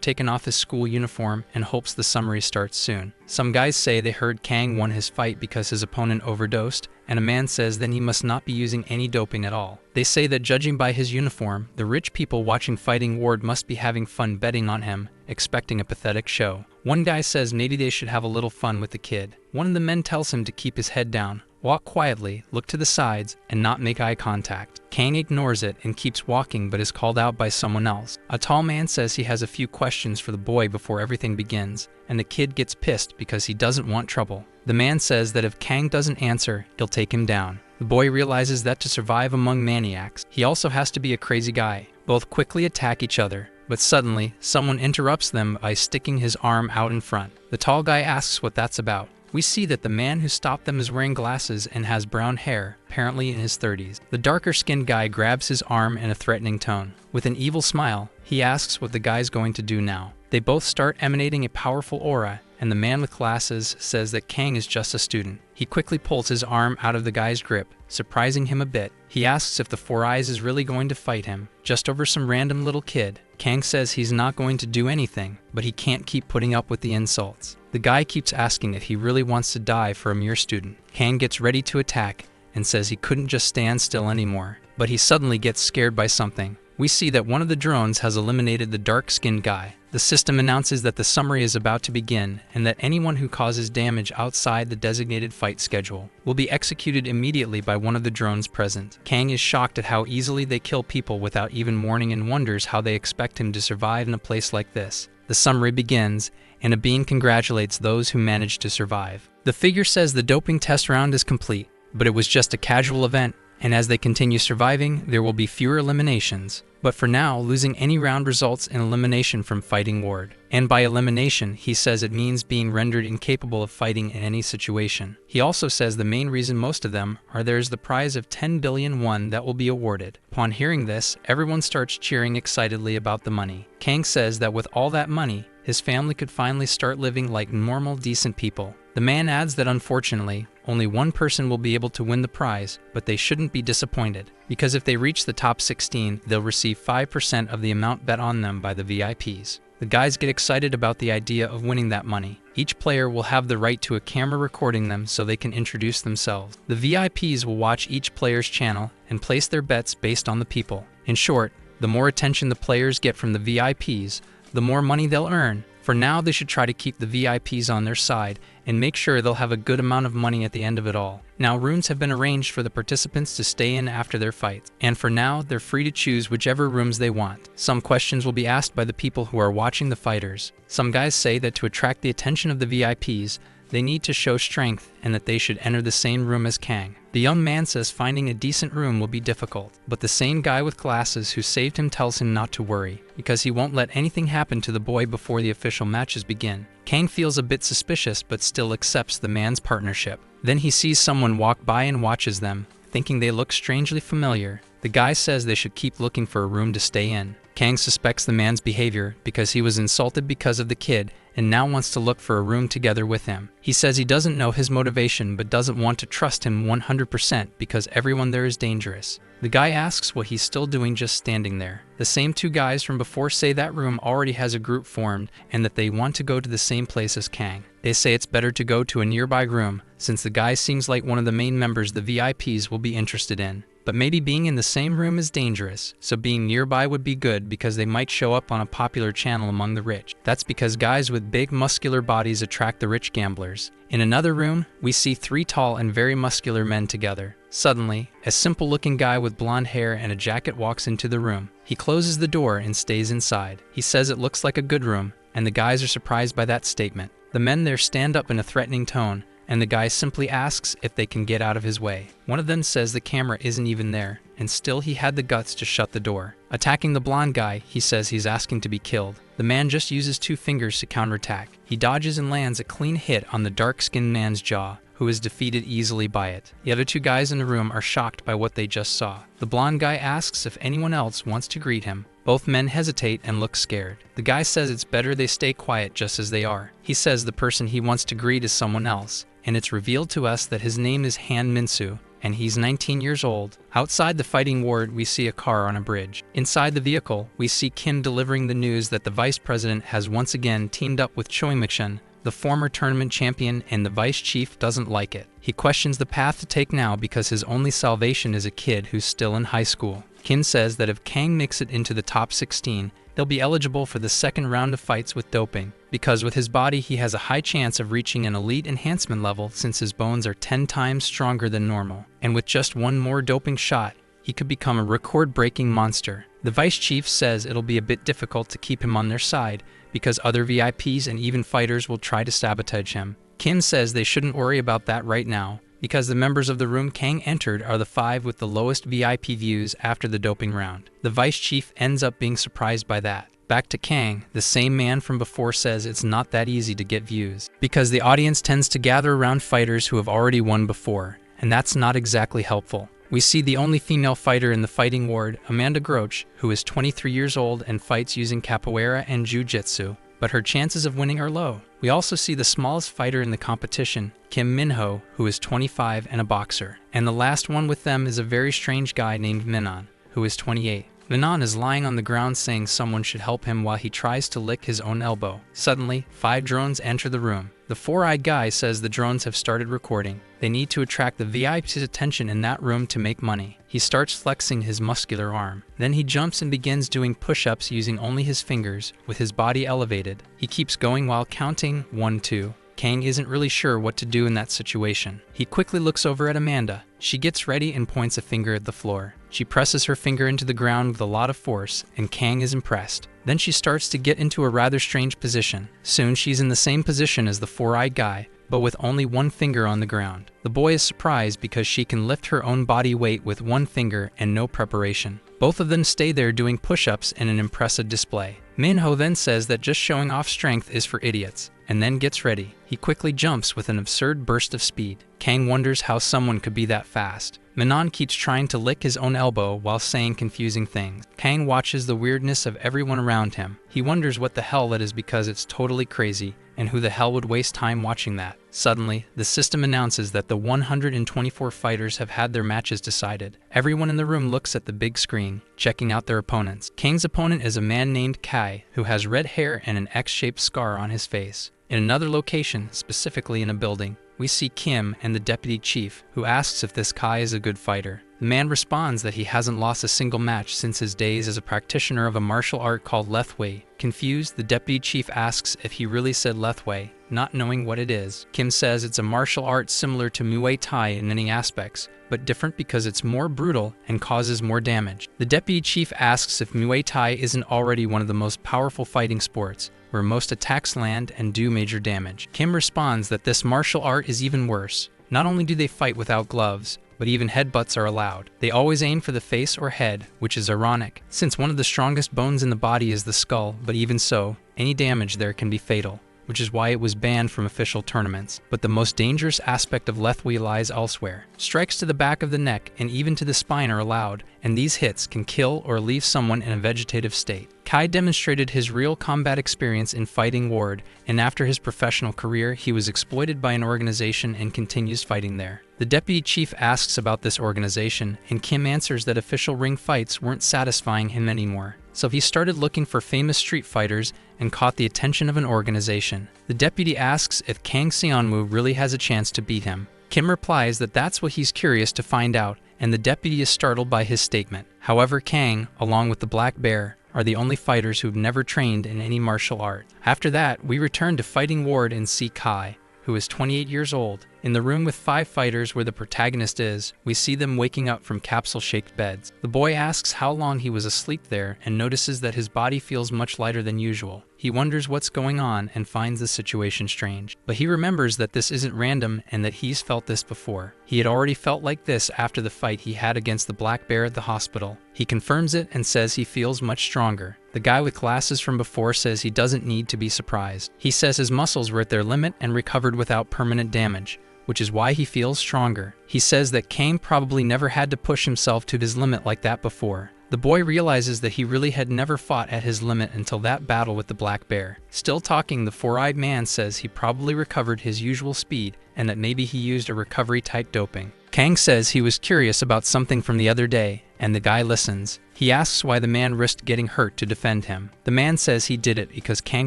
taken off his school uniform and hopes the summary starts soon. Some guys say they heard Kang won his fight because his opponent overdosed, and a man says then he must not be using any doping at all. They say that judging by his uniform, the rich people watching Fighting Ward must be having fun betting on him, expecting a pathetic show. One guy says maybe they should have a little fun with the kid. One of the men tells him to keep his head down, walk quietly, look to the sides, and not make eye contact. Kang ignores it and keeps walking but is called out by someone else. A tall man says he has a few questions for the boy before everything begins, and the kid gets pissed because he doesn't want trouble. The man says that if Kang doesn't answer, he'll take him down. The boy realizes that to survive among maniacs, he also has to be a crazy guy. Both quickly attack each other, but suddenly, someone interrupts them by sticking his arm out in front. The tall guy asks what that's about. We see that the man who stopped them is wearing glasses and has brown hair, apparently in his 30s. The darker-skinned guy grabs his arm in a threatening tone. With an evil smile, he asks what the guy's going to do now. They both start emanating a powerful aura, and the man with glasses says that Kang is just a student. He quickly pulls his arm out of the guy's grip, surprising him a bit. He asks if the Four Eyes is really going to fight him, just over some random little kid. Kang says he's not going to do anything, but he can't keep putting up with the insults. The guy keeps asking if he really wants to die for a mere student. Kang gets ready to attack and says he couldn't just stand still anymore, but he suddenly gets scared by something. We see that one of the drones has eliminated the dark-skinned guy. The system announces that the summary is about to begin and that anyone who causes damage outside the designated fight schedule will be executed immediately by one of the drones present. Kang is shocked at how easily they kill people without even warning and wonders how they expect him to survive in a place like this. The summary begins, and a bean congratulates those who managed to survive. The figure says the doping test round is complete, but it was just a casual event, and as they continue surviving, there will be fewer eliminations. But for now, losing any round results in elimination from Fighting Ward. And by elimination, he says it means being rendered incapable of fighting in any situation. He also says the main reason most of them are there is the prize of 10 billion won that will be awarded. Upon hearing this, everyone starts cheering excitedly about the money. Kang says that with all that money, his family could finally start living like normal, decent people. The man adds that unfortunately, only one person will be able to win the prize, but they shouldn't be disappointed, because if they reach the top 16, they'll receive 5% of the amount bet on them by the VIPs. The guys get excited about the idea of winning that money. Each player will have the right to a camera recording them so they can introduce themselves. The VIPs will watch each player's channel and place their bets based on the people. In short, the more attention the players get from the VIPs, the more money they'll earn. For now, they should try to keep the VIPs on their side and make sure they'll have a good amount of money at the end of it all. Now, rooms have been arranged for the participants to stay in after their fights, and for now, they're free to choose whichever rooms they want. Some questions will be asked by the people who are watching the fighters. Some guys say that to attract the attention of the VIPs, they need to show strength and that they should enter the same room as Kang. The young man says finding a decent room will be difficult, but the same guy with glasses who saved him tells him not to worry, because he won't let anything happen to the boy before the official matches begin. Kang feels a bit suspicious but still accepts the man's partnership. Then he sees someone walk by and watches them, thinking they look strangely familiar. The guy says they should keep looking for a room to stay in. Kang suspects the man's behavior because he was insulted because of the kid and now wants to look for a room together with him. He says he doesn't know his motivation but doesn't want to trust him 100% because everyone there is dangerous. The guy asks what he's still doing just standing there. The same two guys from before say that room already has a group formed and that they want to go to the same place as Kang. They say it's better to go to a nearby room since the guy seems like one of the main members the VIPs will be interested in. But maybe being in the same room is dangerous, so being nearby would be good because they might show up on a popular channel among the rich. That's because guys with big muscular bodies attract the rich gamblers. In another room, we see three tall and very muscular men together. Suddenly, a simple-looking guy with blonde hair and a jacket walks into the room. He closes the door and stays inside. He says it looks like a good room, and the guys are surprised by that statement. The men there stand up in a threatening tone, and the guy simply asks if they can get out of his way. One of them says the camera isn't even there, and still he had the guts to shut the door. Attacking the blonde guy, he says he's asking to be killed. The man just uses 2 fingers to counterattack. He dodges and lands a clean hit on the dark-skinned man's jaw, who is defeated easily by it. The other 2 guys in the room are shocked by what they just saw. The blonde guy asks if anyone else wants to greet him. Both men hesitate and look scared. The guy says it's better they stay quiet just as they are. He says the person he wants to greet is someone else, and it's revealed to us that his name is Han Minsu, and he's 19 years old. Outside the fighting ward, we see a car on a bridge. Inside the vehicle, we see Kim delivering the news that the vice president has once again teamed up with Choi Mik-shun, the former tournament champion, and the vice chief doesn't like it. He questions the path to take now because his only salvation is a kid who's still in high school. Kim says that if Kang makes it into the top 16, he'll be eligible for the second round of fights with doping, because with his body he has a high chance of reaching an elite enhancement level since his bones are 10 times stronger than normal, and with just one more doping shot, he could become a record-breaking monster. The vice chief says it'll be a bit difficult to keep him on their side, because other VIPs and even fighters will try to sabotage him. Kim says they shouldn't worry about that right now, because the members of the room Kang entered are the 5 with the lowest VIP views after the doping round. The vice chief ends up being surprised by that. Back to Kang, the same man from before says it's not that easy to get views, because the audience tends to gather around fighters who have already won before, and that's not exactly helpful. We see the only female fighter in the fighting ward, Amanda Groch, who is 23 years old and fights using capoeira and jiu-jitsu, but her chances of winning are low. We also see the smallest fighter in the competition, Kim Minho, who is 25 and a boxer. And the last one with them is a very strange guy named Minon, who is 28. Minon is lying on the ground saying someone should help him while he tries to lick his own elbow. Suddenly, 5 drones enter the room. The 4-eyed guy says the drones have started recording. They need to attract the VIP's attention in that room to make money. He starts flexing his muscular arm. Then he jumps and begins doing push-ups using only his fingers, with his body elevated. He keeps going while counting 1, 2. Kang isn't really sure what to do in that situation. He quickly looks over at Amanda. She gets ready and points a finger at the floor. She presses her finger into the ground with a lot of force, and Kang is impressed. Then she starts to get into a rather strange position. Soon she's in the same position as the 4-eyed guy, but with only 1 finger on the ground. The boy is surprised because she can lift her own body weight with 1 finger and no preparation. Both of them stay there doing push-ups in an impressive display. Minho then says that just showing off strength is for idiots, and then gets ready. He quickly jumps with an absurd burst of speed. Kang wonders how someone could be that fast. Minon keeps trying to lick his own elbow while saying confusing things. Kang watches the weirdness of everyone around him. He wonders what the hell that is because it's totally crazy, and who the hell would waste time watching that. Suddenly, the system announces that the 124 fighters have had their matches decided. Everyone in the room looks at the big screen, checking out their opponents. Kang's opponent is a man named Kai, who has red hair and an X-shaped scar on his face. In another location, specifically in a building, we see Kim and the deputy chief, who asks if this Kai is a good fighter. The man responds that he hasn't lost a single match since his days as a practitioner of a martial art called Lethwei. Confused, the deputy chief asks if he really said Lethwei, not knowing what it is. Kim says it's a martial art similar to Muay Thai in many aspects, but different because it's more brutal and causes more damage. The deputy chief asks if Muay Thai isn't already one of the most powerful fighting sports, where most attacks land and do major damage. Kim responds that this martial art is even worse. Not only do they fight without gloves, but even headbutts are allowed. They always aim for the face or head, which is ironic, since one of the strongest bones in the body is the skull, but even so, any damage there can be fatal, which is why it was banned from official tournaments. But the most dangerous aspect of Lethwei lies elsewhere. Strikes to the back of the neck and even to the spine are allowed, and these hits can kill or leave someone in a vegetative state. Kai demonstrated his real combat experience in fighting ward, and after his professional career, he was exploited by an organization and continues fighting there. The deputy chief asks about this organization, and Kim answers that official ring fights weren't satisfying him anymore. So he started looking for famous street fighters and caught the attention of an organization. The deputy asks if Kang Seonwoo really has a chance to beat him. Kim replies that that's what he's curious to find out, and the deputy is startled by his statement. However, Kang, along with the Black Bear, are the only fighters who've never trained in any martial art. After that, we return to Fighting Ward and see Kai, who is 28 years old. In the room with 5 fighters where the protagonist is, we see them waking up from capsule-shaped beds. The boy asks how long he was asleep there and notices that his body feels much lighter than usual. He wonders what's going on and finds the situation strange. But he remembers that this isn't random and that he's felt this before. He had already felt like this after the fight he had against the black bear at the hospital. He confirms it and says he feels much stronger. The guy with glasses from before says he doesn't need to be surprised. He says his muscles were at their limit and recovered without permanent damage, which is why he feels stronger. He says that Kang probably never had to push himself to his limit like that before. The boy realizes that he really had never fought at his limit until that battle with the black bear. Still talking, the four-eyed man says he probably recovered his usual speed and that maybe he used a recovery-type doping. Kang says he was curious about something from the other day, and the guy listens. He asks why the man risked getting hurt to defend him. The man says he did it because Kang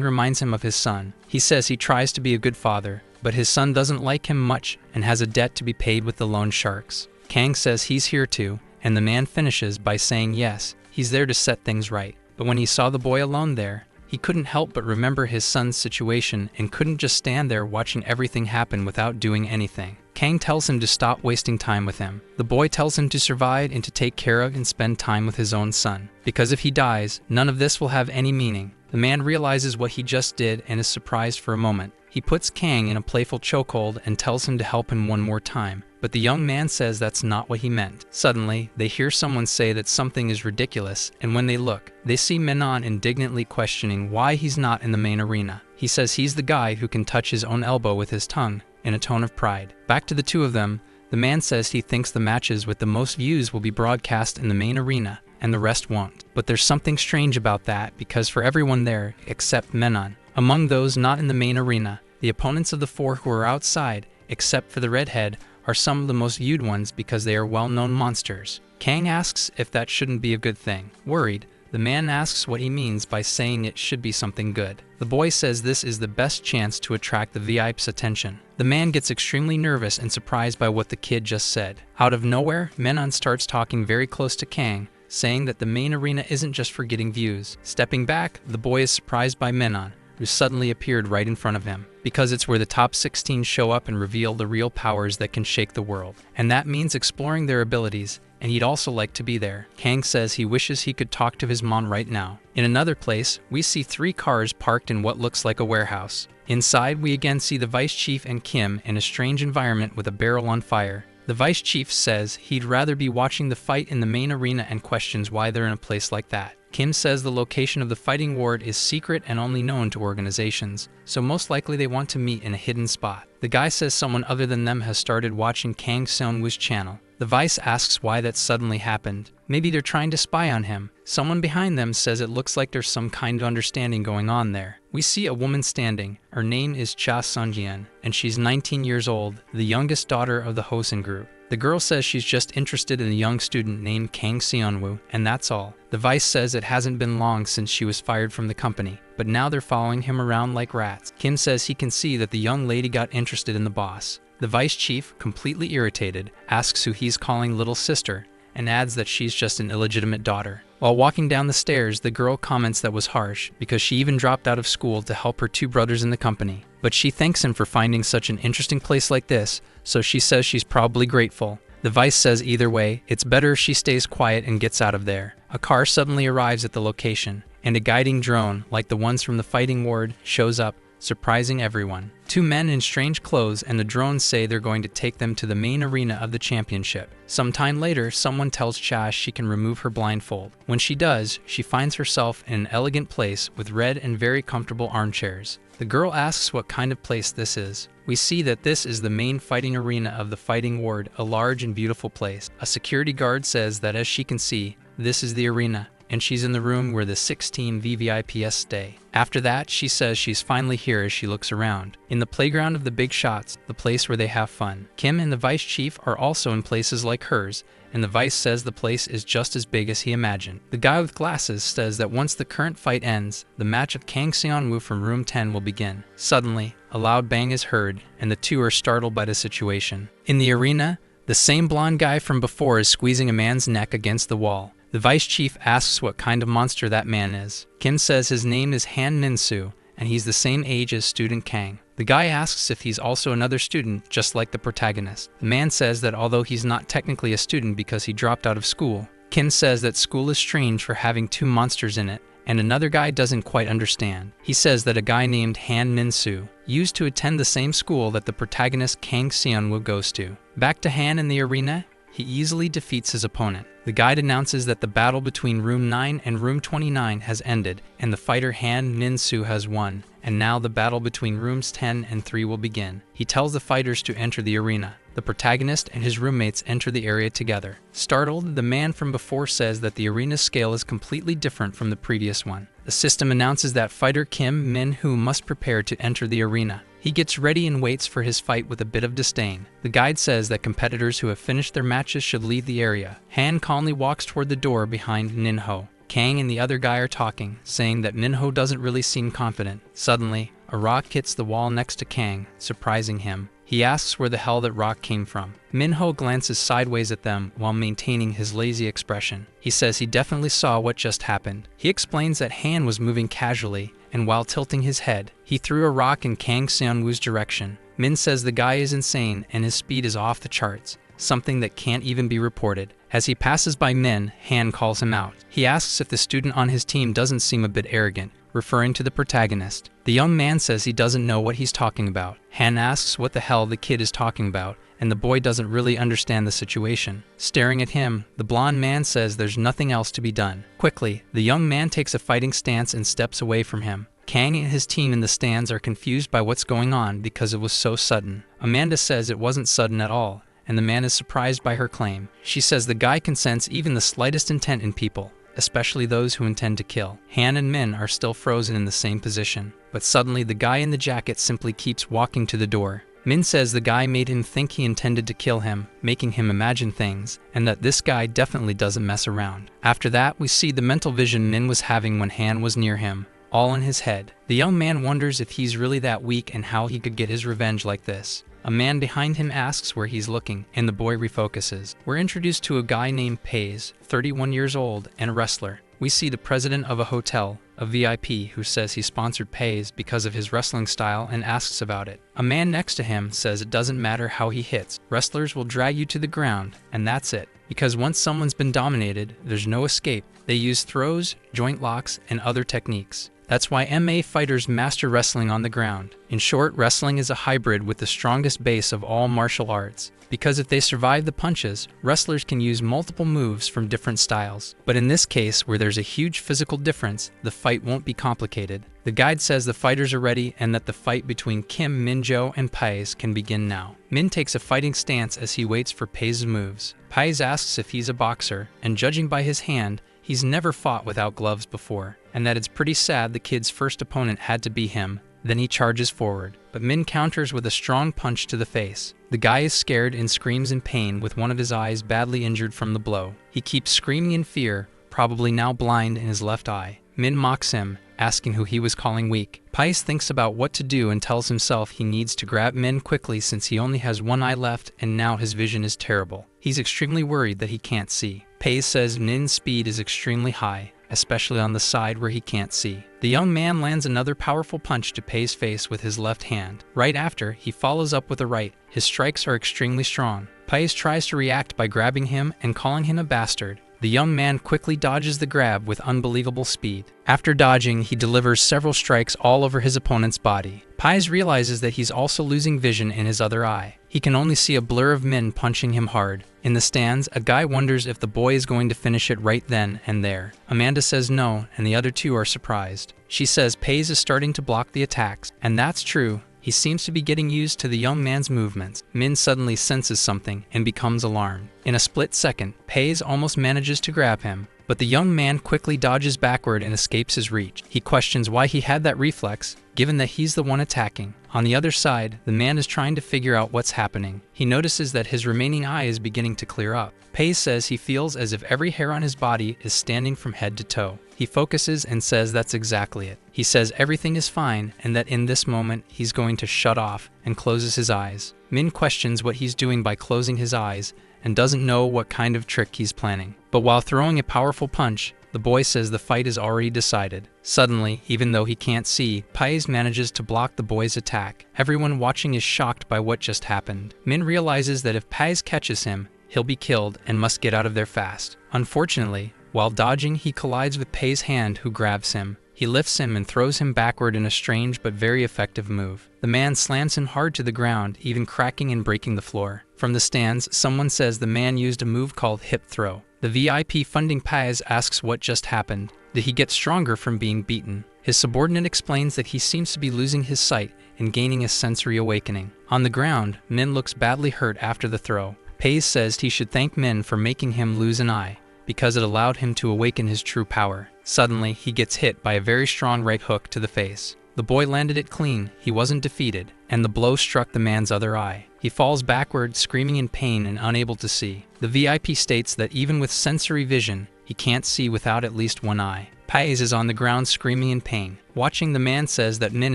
reminds him of his son. He says he tries to be a good father, but his son doesn't like him much and has a debt to be paid with the loan sharks. Kang says he's here too, and the man finishes by saying yes, he's there to set things right. But when he saw the boy alone there, he couldn't help but remember his son's situation and couldn't just stand there watching everything happen without doing anything. Kang tells him to stop wasting time with him. The boy tells him to survive and to take care of and spend time with his own son, because if he dies, none of this will have any meaning. The man realizes what he just did and is surprised for a moment. He puts Kang in a playful chokehold and tells him to help him one more time, but the young man says that's not what he meant. Suddenly, they hear someone say that something is ridiculous, and when they look, they see Menon indignantly questioning why he's not in the main arena. He says he's the guy who can touch his own elbow with his tongue, in a tone of pride. Back to the two of them, the man says he thinks the matches with the most views will be broadcast in the main arena, and the rest won't. But there's something strange about that, because for everyone there, except Menon, among those not in the main arena, the opponents of the 4 who are outside, except for the redhead, are some of the most viewed ones because they are well-known monsters. Kang asks if that shouldn't be a good thing. Worried, the man asks what he means by saying it should be something good. The boy says this is the best chance to attract the VIP's attention. The man gets extremely nervous and surprised by what the kid just said. Out of nowhere, Menon starts talking very close to Kang, saying that the main arena isn't just for getting views. Stepping back, the boy is surprised by Menon, who suddenly appeared right in front of him, because it's where the top 16 show up and reveal the real powers that can shake the world. And that means exploring their abilities, and he'd also like to be there. Kang says he wishes he could talk to his mom right now. In another place, we see 3 cars parked in what looks like a warehouse. Inside, we again see the Vice Chief and Kim in a strange environment with a barrel on fire. The Vice Chief says he'd rather be watching the fight in the main arena and questions why they're in a place like that. Kim says the location of the fighting ward is secret and only known to organizations, so most likely they want to meet in a hidden spot. The guy says someone other than them has started watching Kang Seon-woo's channel. The Vice asks why that suddenly happened. Maybe they're trying to spy on him. Someone behind them says it looks like there's some kind of understanding going on there. We see a woman standing. Her name is Cha Sunjian, and she's 19 years old, the youngest daughter of the Hosen group. The girl says she's just interested in a young student named Kang Seon-woo, and that's all. The Vice says it hasn't been long since she was fired from the company, but now they're following him around like rats. Kim says he can see that the young lady got interested in the boss. The Vice Chief, completely irritated, asks who he's calling little sister, and adds that she's just an illegitimate daughter. While walking down the stairs, the girl comments that was harsh, because she even dropped out of school to help her 2 brothers in the company. But she thanks him for finding such an interesting place like this, so she says she's probably grateful. The Vice says either way, it's better if she stays quiet and gets out of there. A car suddenly arrives at the location, and a guiding drone, like the ones from the fighting ward, shows up, surprising everyone. 2 men in strange clothes and the drones say they're going to take them to the main arena of the championship. Sometime later, someone tells Cha she can remove her blindfold. When she does, she finds herself in an elegant place with red and very comfortable armchairs. The girl asks what kind of place this is. We see that this is the main fighting arena of the fighting ward, a large and beautiful place. A security guard says that as she can see, this is the arena, and she's in the room where the 16 VVIPs stay. After that, she says she's finally here as she looks around. In the playground of the big shots, the place where they have fun. Kim and the Vice Chief are also in places like hers, and the Vice says the place is just as big as he imagined. The guy with glasses says that once the current fight ends, the match of Kang Seon-woo from room 10 will begin. Suddenly, a loud bang is heard, and the 2 are startled by the situation. In the arena, the same blonde guy from before is squeezing a man's neck against the wall. The Vice Chief asks what kind of monster that man is. Kim says his name is Han Min-soo, and he's the same age as student Kang. The guy asks if he's also another student, just like the protagonist. The man says that although he's not technically a student because he dropped out of school, Kim says that school is strange for having two monsters in it, and another guy doesn't quite understand. He says that a guy named Han Min-soo used to attend the same school that the protagonist Kang Seon-woo goes to. Back to Han in the arena, he easily defeats his opponent. The guide announces that the battle between Room 9 and Room 29 has ended, and the fighter Han Min-soo has won, and now the battle between Rooms 10 and 3 will begin. He tells the fighters to enter the arena. The protagonist and his roommates enter the area together. Startled, the man from before says that the arena's scale is completely different from the previous one. The system announces that fighter Kim Min-hoo must prepare to enter the arena. He gets ready and waits for his fight with a bit of disdain. The guide says that competitors who have finished their matches should leave the area. Han calmly walks toward the door behind Min-ho. Kang and the other guy are talking, saying that Min-ho doesn't really seem confident. Suddenly, a rock hits the wall next to Kang, surprising him. He asks where the hell that rock came from. Min-ho glances sideways at them while maintaining his lazy expression. He says he definitely saw what just happened. He explains that Han was moving casually, and while tilting his head, he threw a rock in Kang Seon-woo's direction. Min says the guy is insane and his speed is off the charts, something that can't even be reported. As he passes by Min, Han calls him out. He asks if the student on his team doesn't seem a bit arrogant, referring to the protagonist. The young man says he doesn't know what he's talking about. Han asks what the hell the kid is talking about, and the boy doesn't really understand the situation. Staring at him, the blonde man says there's nothing else to be done. Quickly, the young man takes a fighting stance and steps away from him. Kang and his team in the stands are confused by what's going on because it was so sudden. Amanda says it wasn't sudden at all, and the man is surprised by her claim. She says the guy can sense even the slightest intent in people, especially those who intend to kill. Han and Min are still frozen in the same position, but suddenly the guy in the jacket simply keeps walking to the door. Min says the guy made him think he intended to kill him, making him imagine things, and that this guy definitely doesn't mess around. After that, we see the mental vision Min was having when Han was near him, all in his head. The young man wonders if he's really that weak and how he could get his revenge like this. A man behind him asks where he's looking, and the boy refocuses. We're introduced to a guy named Pays, 31 years old, and a wrestler. We see the president of a hotel, a VIP, who says he sponsored Pays because of his wrestling style and asks about it. A man next to him says it doesn't matter how he hits. Wrestlers will drag you to the ground, and that's it. Because once someone's been dominated, there's no escape. They use throws, joint locks, and other techniques. That's why MMA fighters master wrestling on the ground. In short, wrestling is a hybrid with the strongest base of all martial arts. Because if they survive the punches, wrestlers can use multiple moves from different styles. But in this case, where there's a huge physical difference, the fight won't be complicated. The guide says the fighters are ready and that the fight between Kim Min-jo and Pays can begin now. Min takes a fighting stance as he waits for Pays' moves. Pays asks if he's a boxer, and judging by his hand, he's never fought without gloves before, and that it's pretty sad the kid's first opponent had to be him. Then he charges forward, but Min counters with a strong punch to the face. The guy is scared and screams in pain with one of his eyes badly injured from the blow. He keeps screaming in fear, probably now blind in his left eye. Min mocks him, asking who he was calling weak. Pays thinks about what to do and tells himself he needs to grab Min quickly since he only has one eye left and now his vision is terrible. He's extremely worried that he can't see. Pays says Min's speed is extremely high, especially on the side where he can't see. The young man lands another powerful punch to Pays' face with his left hand. Right after, he follows up with a right. His strikes are extremely strong. Pays tries to react by grabbing him and calling him a bastard. The young man quickly dodges the grab with unbelievable speed. After dodging, he delivers several strikes all over his opponent's body. Pays realizes that he's also losing vision in his other eye. He can only see a blur of Min punching him hard. In the stands, a guy wonders if the boy is going to finish it right then and there. Amanda says no, and the other two are surprised. She says Pays is starting to block the attacks, and that's true. He seems to be getting used to the young man's movements. Min suddenly senses something and becomes alarmed. In a split second, Pays almost manages to grab him, but the young man quickly dodges backward and escapes his reach. He questions why he had that reflex, given that he's the one attacking. On the other side, the man is trying to figure out what's happening. He notices that his remaining eye is beginning to clear up. Pays says he feels as if every hair on his body is standing from head to toe. He focuses and says that's exactly it. He says everything is fine and that in this moment he's going to shut off and closes his eyes. Min questions what he's doing by closing his eyes and doesn't know what kind of trick he's planning. But while throwing a powerful punch, The boy says the fight is already decided. Suddenly, even though he can't see, Paez manages to block the boy's attack. Everyone watching is shocked by what just happened. Min realizes that if Paez catches him, he'll be killed and must get out of there fast. Unfortunately, while dodging, he collides with Paez's hand, who grabs him. He lifts him and throws him backward in a strange but very effective move. The man slams him hard to the ground, even cracking and breaking the floor. From the stands, someone says the man used a move called hip throw. The VIP funding Paez asks what just happened. Did he get stronger from being beaten? His subordinate explains that he seems to be losing his sight and gaining a sensory awakening. On the ground, Min looks badly hurt after the throw. Paez says he should thank Min for making him lose an eye, because it allowed him to awaken his true power. Suddenly, he gets hit by a very strong right hook to the face. The boy landed it clean, he wasn't defeated, and the blow struck the man's other eye. He falls backward, screaming in pain and unable to see. The VIP states that even with sensory vision, he can't see without at least one eye. Paez is on the ground screaming in pain. Watching, the man says that Min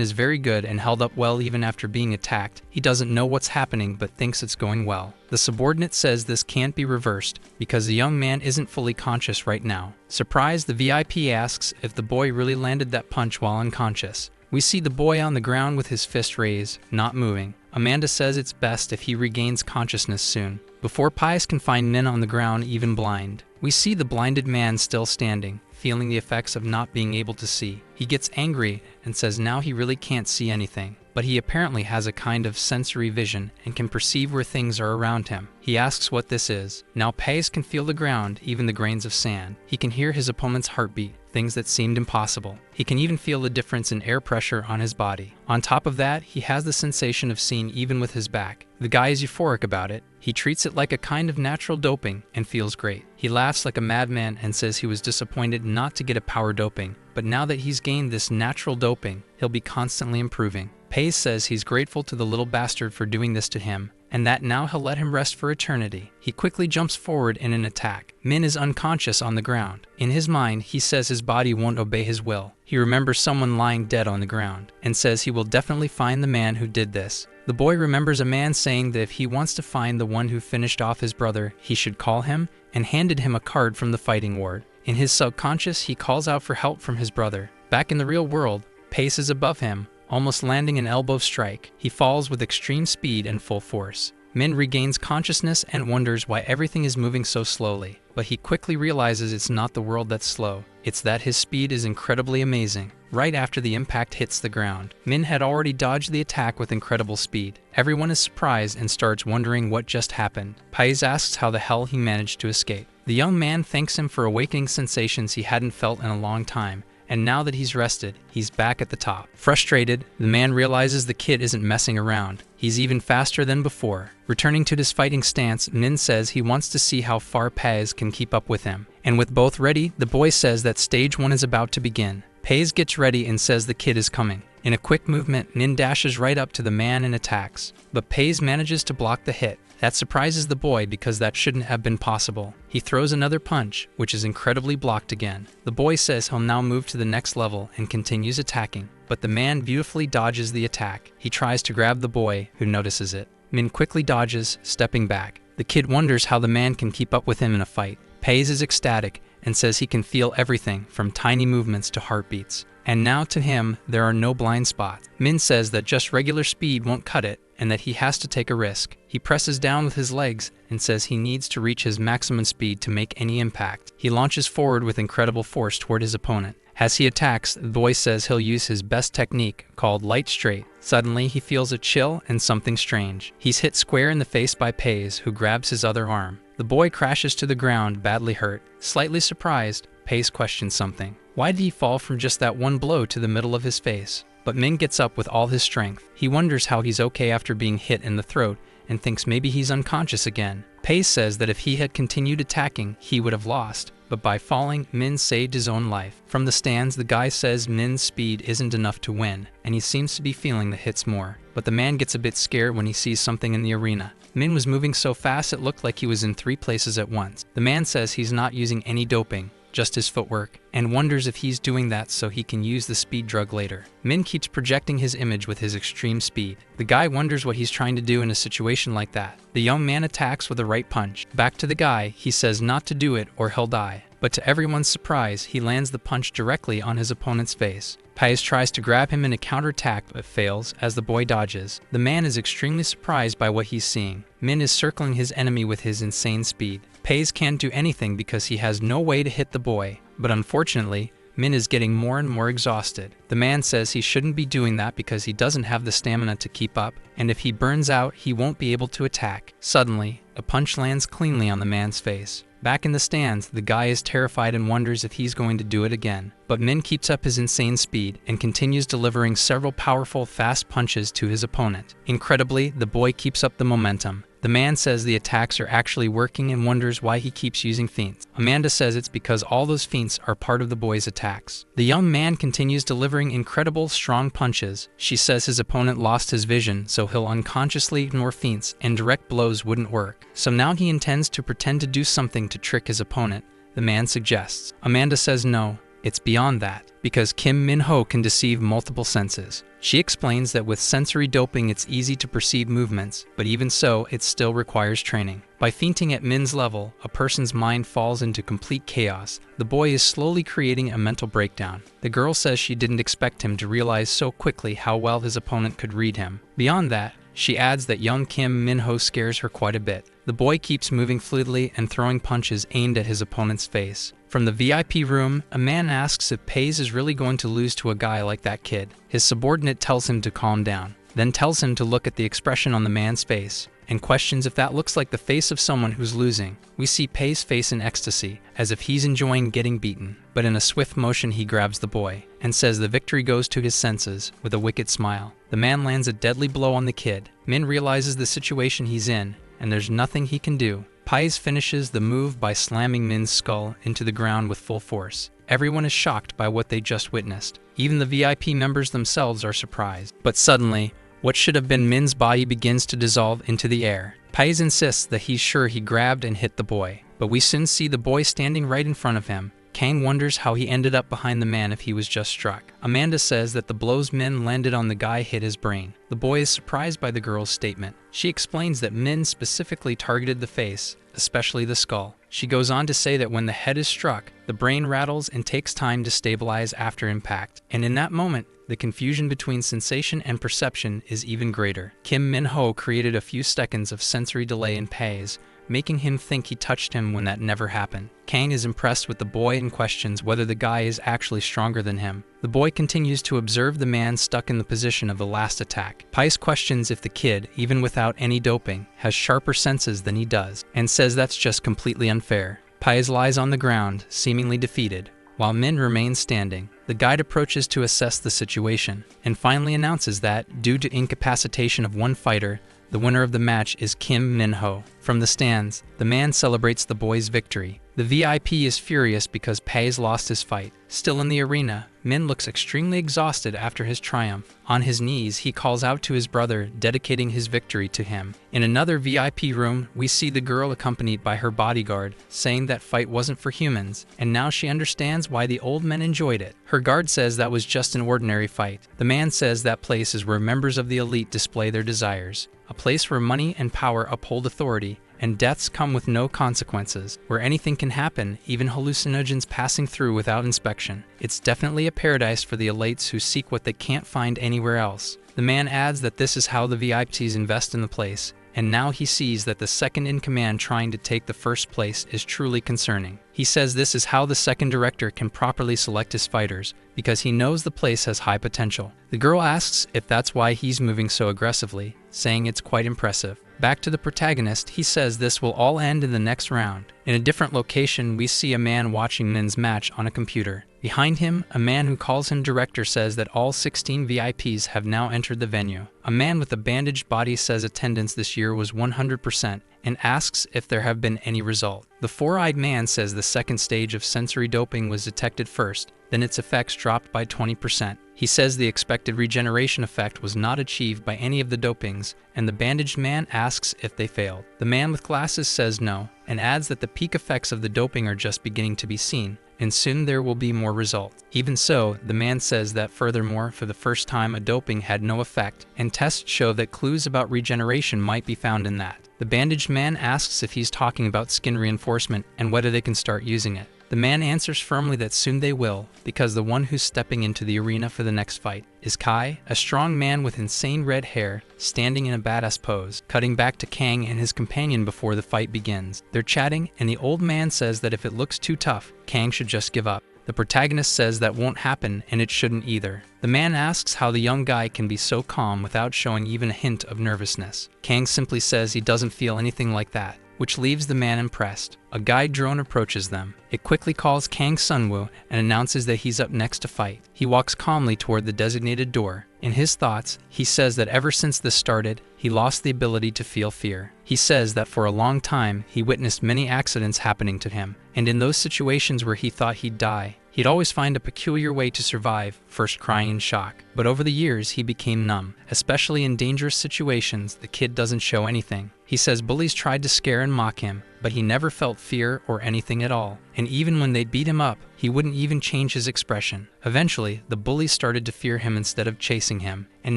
is very good and held up well even after being attacked. He doesn't know what's happening but thinks it's going well. The subordinate says this can't be reversed because the young man isn't fully conscious right now. Surprised, the VIP asks if the boy really landed that punch while unconscious. We see the boy on the ground with his fist raised, not moving. Amanda says it's best if he regains consciousness soon, before Paez can find Min on the ground, even blind. We see the blinded man still standing, feeling the effects of not being able to see. He gets angry and says now he really can't see anything, but he apparently has a kind of sensory vision and can perceive where things are around him. He asks what this is. Now Paez can feel the ground, even the grains of sand. He can hear his opponent's heartbeat, things that seemed impossible. He can even feel the difference in air pressure on his body. On top of that, he has the sensation of seeing even with his back. The guy is euphoric about it. He treats it like a kind of natural doping and feels great. He laughs like a madman and says he was disappointed not to get a power doping, but now that he's gained this natural doping, he'll be constantly improving. Paez says he's grateful to the little bastard for doing this to him, and that now he'll let him rest for eternity. He quickly jumps forward in an attack. Min is unconscious on the ground. In his mind, he says his body won't obey his will. He remembers someone lying dead on the ground, and says he will definitely find the man who did this. The boy remembers a man saying that if he wants to find the one who finished off his brother, he should call him, and handed him a card from the fighting ward. In his subconscious, he calls out for help from his brother. Back in the real world, Pace is above him, almost landing an elbow strike. He falls with extreme speed and full force. Min regains consciousness and wonders why everything is moving so slowly, but he quickly realizes it's not the world that's slow, it's that his speed is incredibly amazing. Right after the impact hits the ground, Min had already dodged the attack with incredible speed. Everyone is surprised and starts wondering what just happened. Paez asks how the hell he managed to escape. The young man thanks him for awakening sensations he hadn't felt in a long time, and now that he's rested, he's back at the top. Frustrated, the man realizes the kid isn't messing around. He's even faster than before. Returning to his fighting stance, Min says he wants to see how far Paez can keep up with him. And with both ready, the boy says that stage 1 is about to begin. Paez gets ready and says the kid is coming. In a quick movement, Min dashes right up to the man and attacks, but Paez manages to block the hit. That surprises the boy because that shouldn't have been possible. He throws another punch, which is incredibly blocked again. The boy says he'll now move to the next level and continues attacking, but the man beautifully dodges the attack. He tries to grab the boy, who notices it. Min quickly dodges, stepping back. The kid wonders how the man can keep up with him in a fight. Paez is ecstatic and says he can feel everything from tiny movements to heartbeats. And now to him, there are no blind spots. Min says that just regular speed won't cut it, and that he has to take a risk. He presses down with his legs and says he needs to reach his maximum speed to make any impact. He launches forward with incredible force toward his opponent. As he attacks, the boy says he'll use his best technique, called light straight. Suddenly, he feels a chill and something strange. He's hit square in the face by Paez, who grabs his other arm. The boy crashes to the ground, badly hurt. Slightly surprised, Paez questions something. Why did he fall from just that one blow to the middle of his face? But Min gets up with all his strength. He wonders how he's okay after being hit in the throat and thinks maybe he's unconscious again. Paez says that if he had continued attacking, he would have lost, but by falling, Min saved his own life. From the stands, the guy says Min's speed isn't enough to win, and he seems to be feeling the hits more. But the man gets a bit scared when he sees something in the arena. Min was moving so fast it looked like he was in 3 places at once. The man says he's not using any doping, just his footwork, and wonders if he's doing that so he can use the speed drug later. Min keeps projecting his image with his extreme speed. The guy wonders what he's trying to do in a situation like that. The young man attacks with a right punch. Back to the guy, he says not to do it or he'll die. But to everyone's surprise, he lands the punch directly on his opponent's face. Paez tries to grab him in a counterattack but fails as the boy dodges. The man is extremely surprised by what he's seeing. Min is circling his enemy with his insane speed. Paez can't do anything because he has no way to hit the boy, but unfortunately, Min is getting more and more exhausted. The man says he shouldn't be doing that because he doesn't have the stamina to keep up, and if he burns out, he won't be able to attack. Suddenly, a punch lands cleanly on the man's face. Back in the stands, the guy is terrified and wonders if he's going to do it again. But Min keeps up his insane speed and continues delivering several powerful, fast punches to his opponent. Incredibly, the boy keeps up the momentum. The man says the attacks are actually working and wonders why he keeps using feints. Amanda says it's because all those feints are part of the boy's attacks. The young man continues delivering incredible, strong punches. She says his opponent lost his vision, so he'll unconsciously ignore feints and direct blows wouldn't work. So now he intends to pretend to do something to trick his opponent, the man suggests. Amanda says no, it's beyond that, because Kim Min-ho can deceive multiple senses. She explains that with sensory doping it's easy to perceive movements, but even so, it still requires training. By feinting at Min's level, a person's mind falls into complete chaos. The boy is slowly creating a mental breakdown. The girl says she didn't expect him to realize so quickly how well his opponent could read him. Beyond that, she adds that young Kim Min-ho scares her quite a bit. The boy keeps moving fluidly and throwing punches aimed at his opponent's face. From the VIP room, a man asks if Paez is really going to lose to a guy like that kid. His subordinate tells him to calm down, then tells him to look at the expression on the man's face, and questions if that looks like the face of someone who's losing. We see Paez's face in ecstasy, as if he's enjoying getting beaten, but in a swift motion he grabs the boy, and says the victory goes to his senses, with a wicked smile. The man lands a deadly blow on the kid. Min realizes the situation he's in, and there's nothing he can do. Paez finishes the move by slamming Min's skull into the ground with full force. Everyone is shocked by what they just witnessed. Even the VIP members themselves are surprised. But suddenly, what should have been Min's body begins to dissolve into the air. Paez insists that he's sure he grabbed and hit the boy, but we soon see the boy standing right in front of him. Kang wonders how he ended up behind the man if he was just struck. Amanda says that the blows Min landed on the guy hit his brain. The boy is surprised by the girl's statement. She explains that Min specifically targeted the face, especially the skull. She goes on to say that when the head is struck, the brain rattles and takes time to stabilize after impact. And in that moment, the confusion between sensation and perception is even greater. Kim Min-ho created a few seconds of sensory delay in Paez, making him think he touched him when that never happened. Kang is impressed with the boy and questions whether the guy is actually stronger than him. The boy continues to observe the man stuck in the position of the last attack. Paez questions if the kid, even without any doping, has sharper senses than he does, and says that's just completely unfair. Paez lies on the ground, seemingly defeated, while Min remains standing. The guide approaches to assess the situation, and finally announces that, due to incapacitation of one fighter, the winner of the match is Kim Min-ho. From the stands, the man celebrates the boy's victory. The VIP is furious because Paez lost his fight. Still in the arena, Min looks extremely exhausted after his triumph. On his knees, he calls out to his brother, dedicating his victory to him. In another VIP room, we see the girl accompanied by her bodyguard, saying that fight wasn't for humans, and now she understands why the old men enjoyed it. Her guard says that was just an ordinary fight. The man says that place is where members of the elite display their desires, a place where money and power uphold authority, and deaths come with no consequences, where anything can happen, even hallucinogens passing through without inspection. It's definitely a paradise for the elites who seek what they can't find anywhere else. The man adds that this is how the VIPs invest in the place, and now he sees that the second in command trying to take the first place is truly concerning. He says this is how the second director can properly select his fighters, because he knows the place has high potential. The girl asks if that's why he's moving so aggressively, saying it's quite impressive. Back to the protagonist, he says this will all end in the next round. In a different location, we see a man watching Min's match on a computer. Behind him, a man who calls him director says that all 16 VIPs have now entered the venue. A man with a bandaged body says attendance this year was 100% and asks if there have been any result. The four-eyed man says the second stage of sensory doping was detected first, then its effects dropped by 20%. He says the expected regeneration effect was not achieved by any of the dopings, and the bandaged man asks if they failed. The man with glasses says no, and adds that the peak effects of the doping are just beginning to be seen, and soon there will be more results. Even so, the man says that furthermore, for the first time a doping had no effect, and tests show that clues about regeneration might be found in that. The bandaged man asks if he's talking about skin reinforcement and whether they can start using it. The man answers firmly that soon they will, because the one who's stepping into the arena for the next fight is Kai, a strong man with insane red hair, standing in a badass pose, cutting back to Kang and his companion before the fight begins. They're chatting, and the old man says that if it looks too tough, Kang should just give up. The protagonist says that won't happen, and it shouldn't either. The man asks how the young guy can be so calm without showing even a hint of nervousness. Kang simply says he doesn't feel anything like that, which leaves the man impressed. A guide drone approaches them. It quickly calls Kang Sunwoo and announces that he's up next to fight. He walks calmly toward the designated door. In his thoughts, he says that ever since this started, he lost the ability to feel fear. He says that for a long time, he witnessed many accidents happening to him, and in those situations where he thought he'd die, he'd always find a peculiar way to survive, first crying in shock. But over the years, he became numb. Especially in dangerous situations, the kid doesn't show anything. He says bullies tried to scare and mock him, but he never felt fear or anything at all. And even when they'd beat him up, he wouldn't even change his expression. Eventually, the bullies started to fear him instead of chasing him, and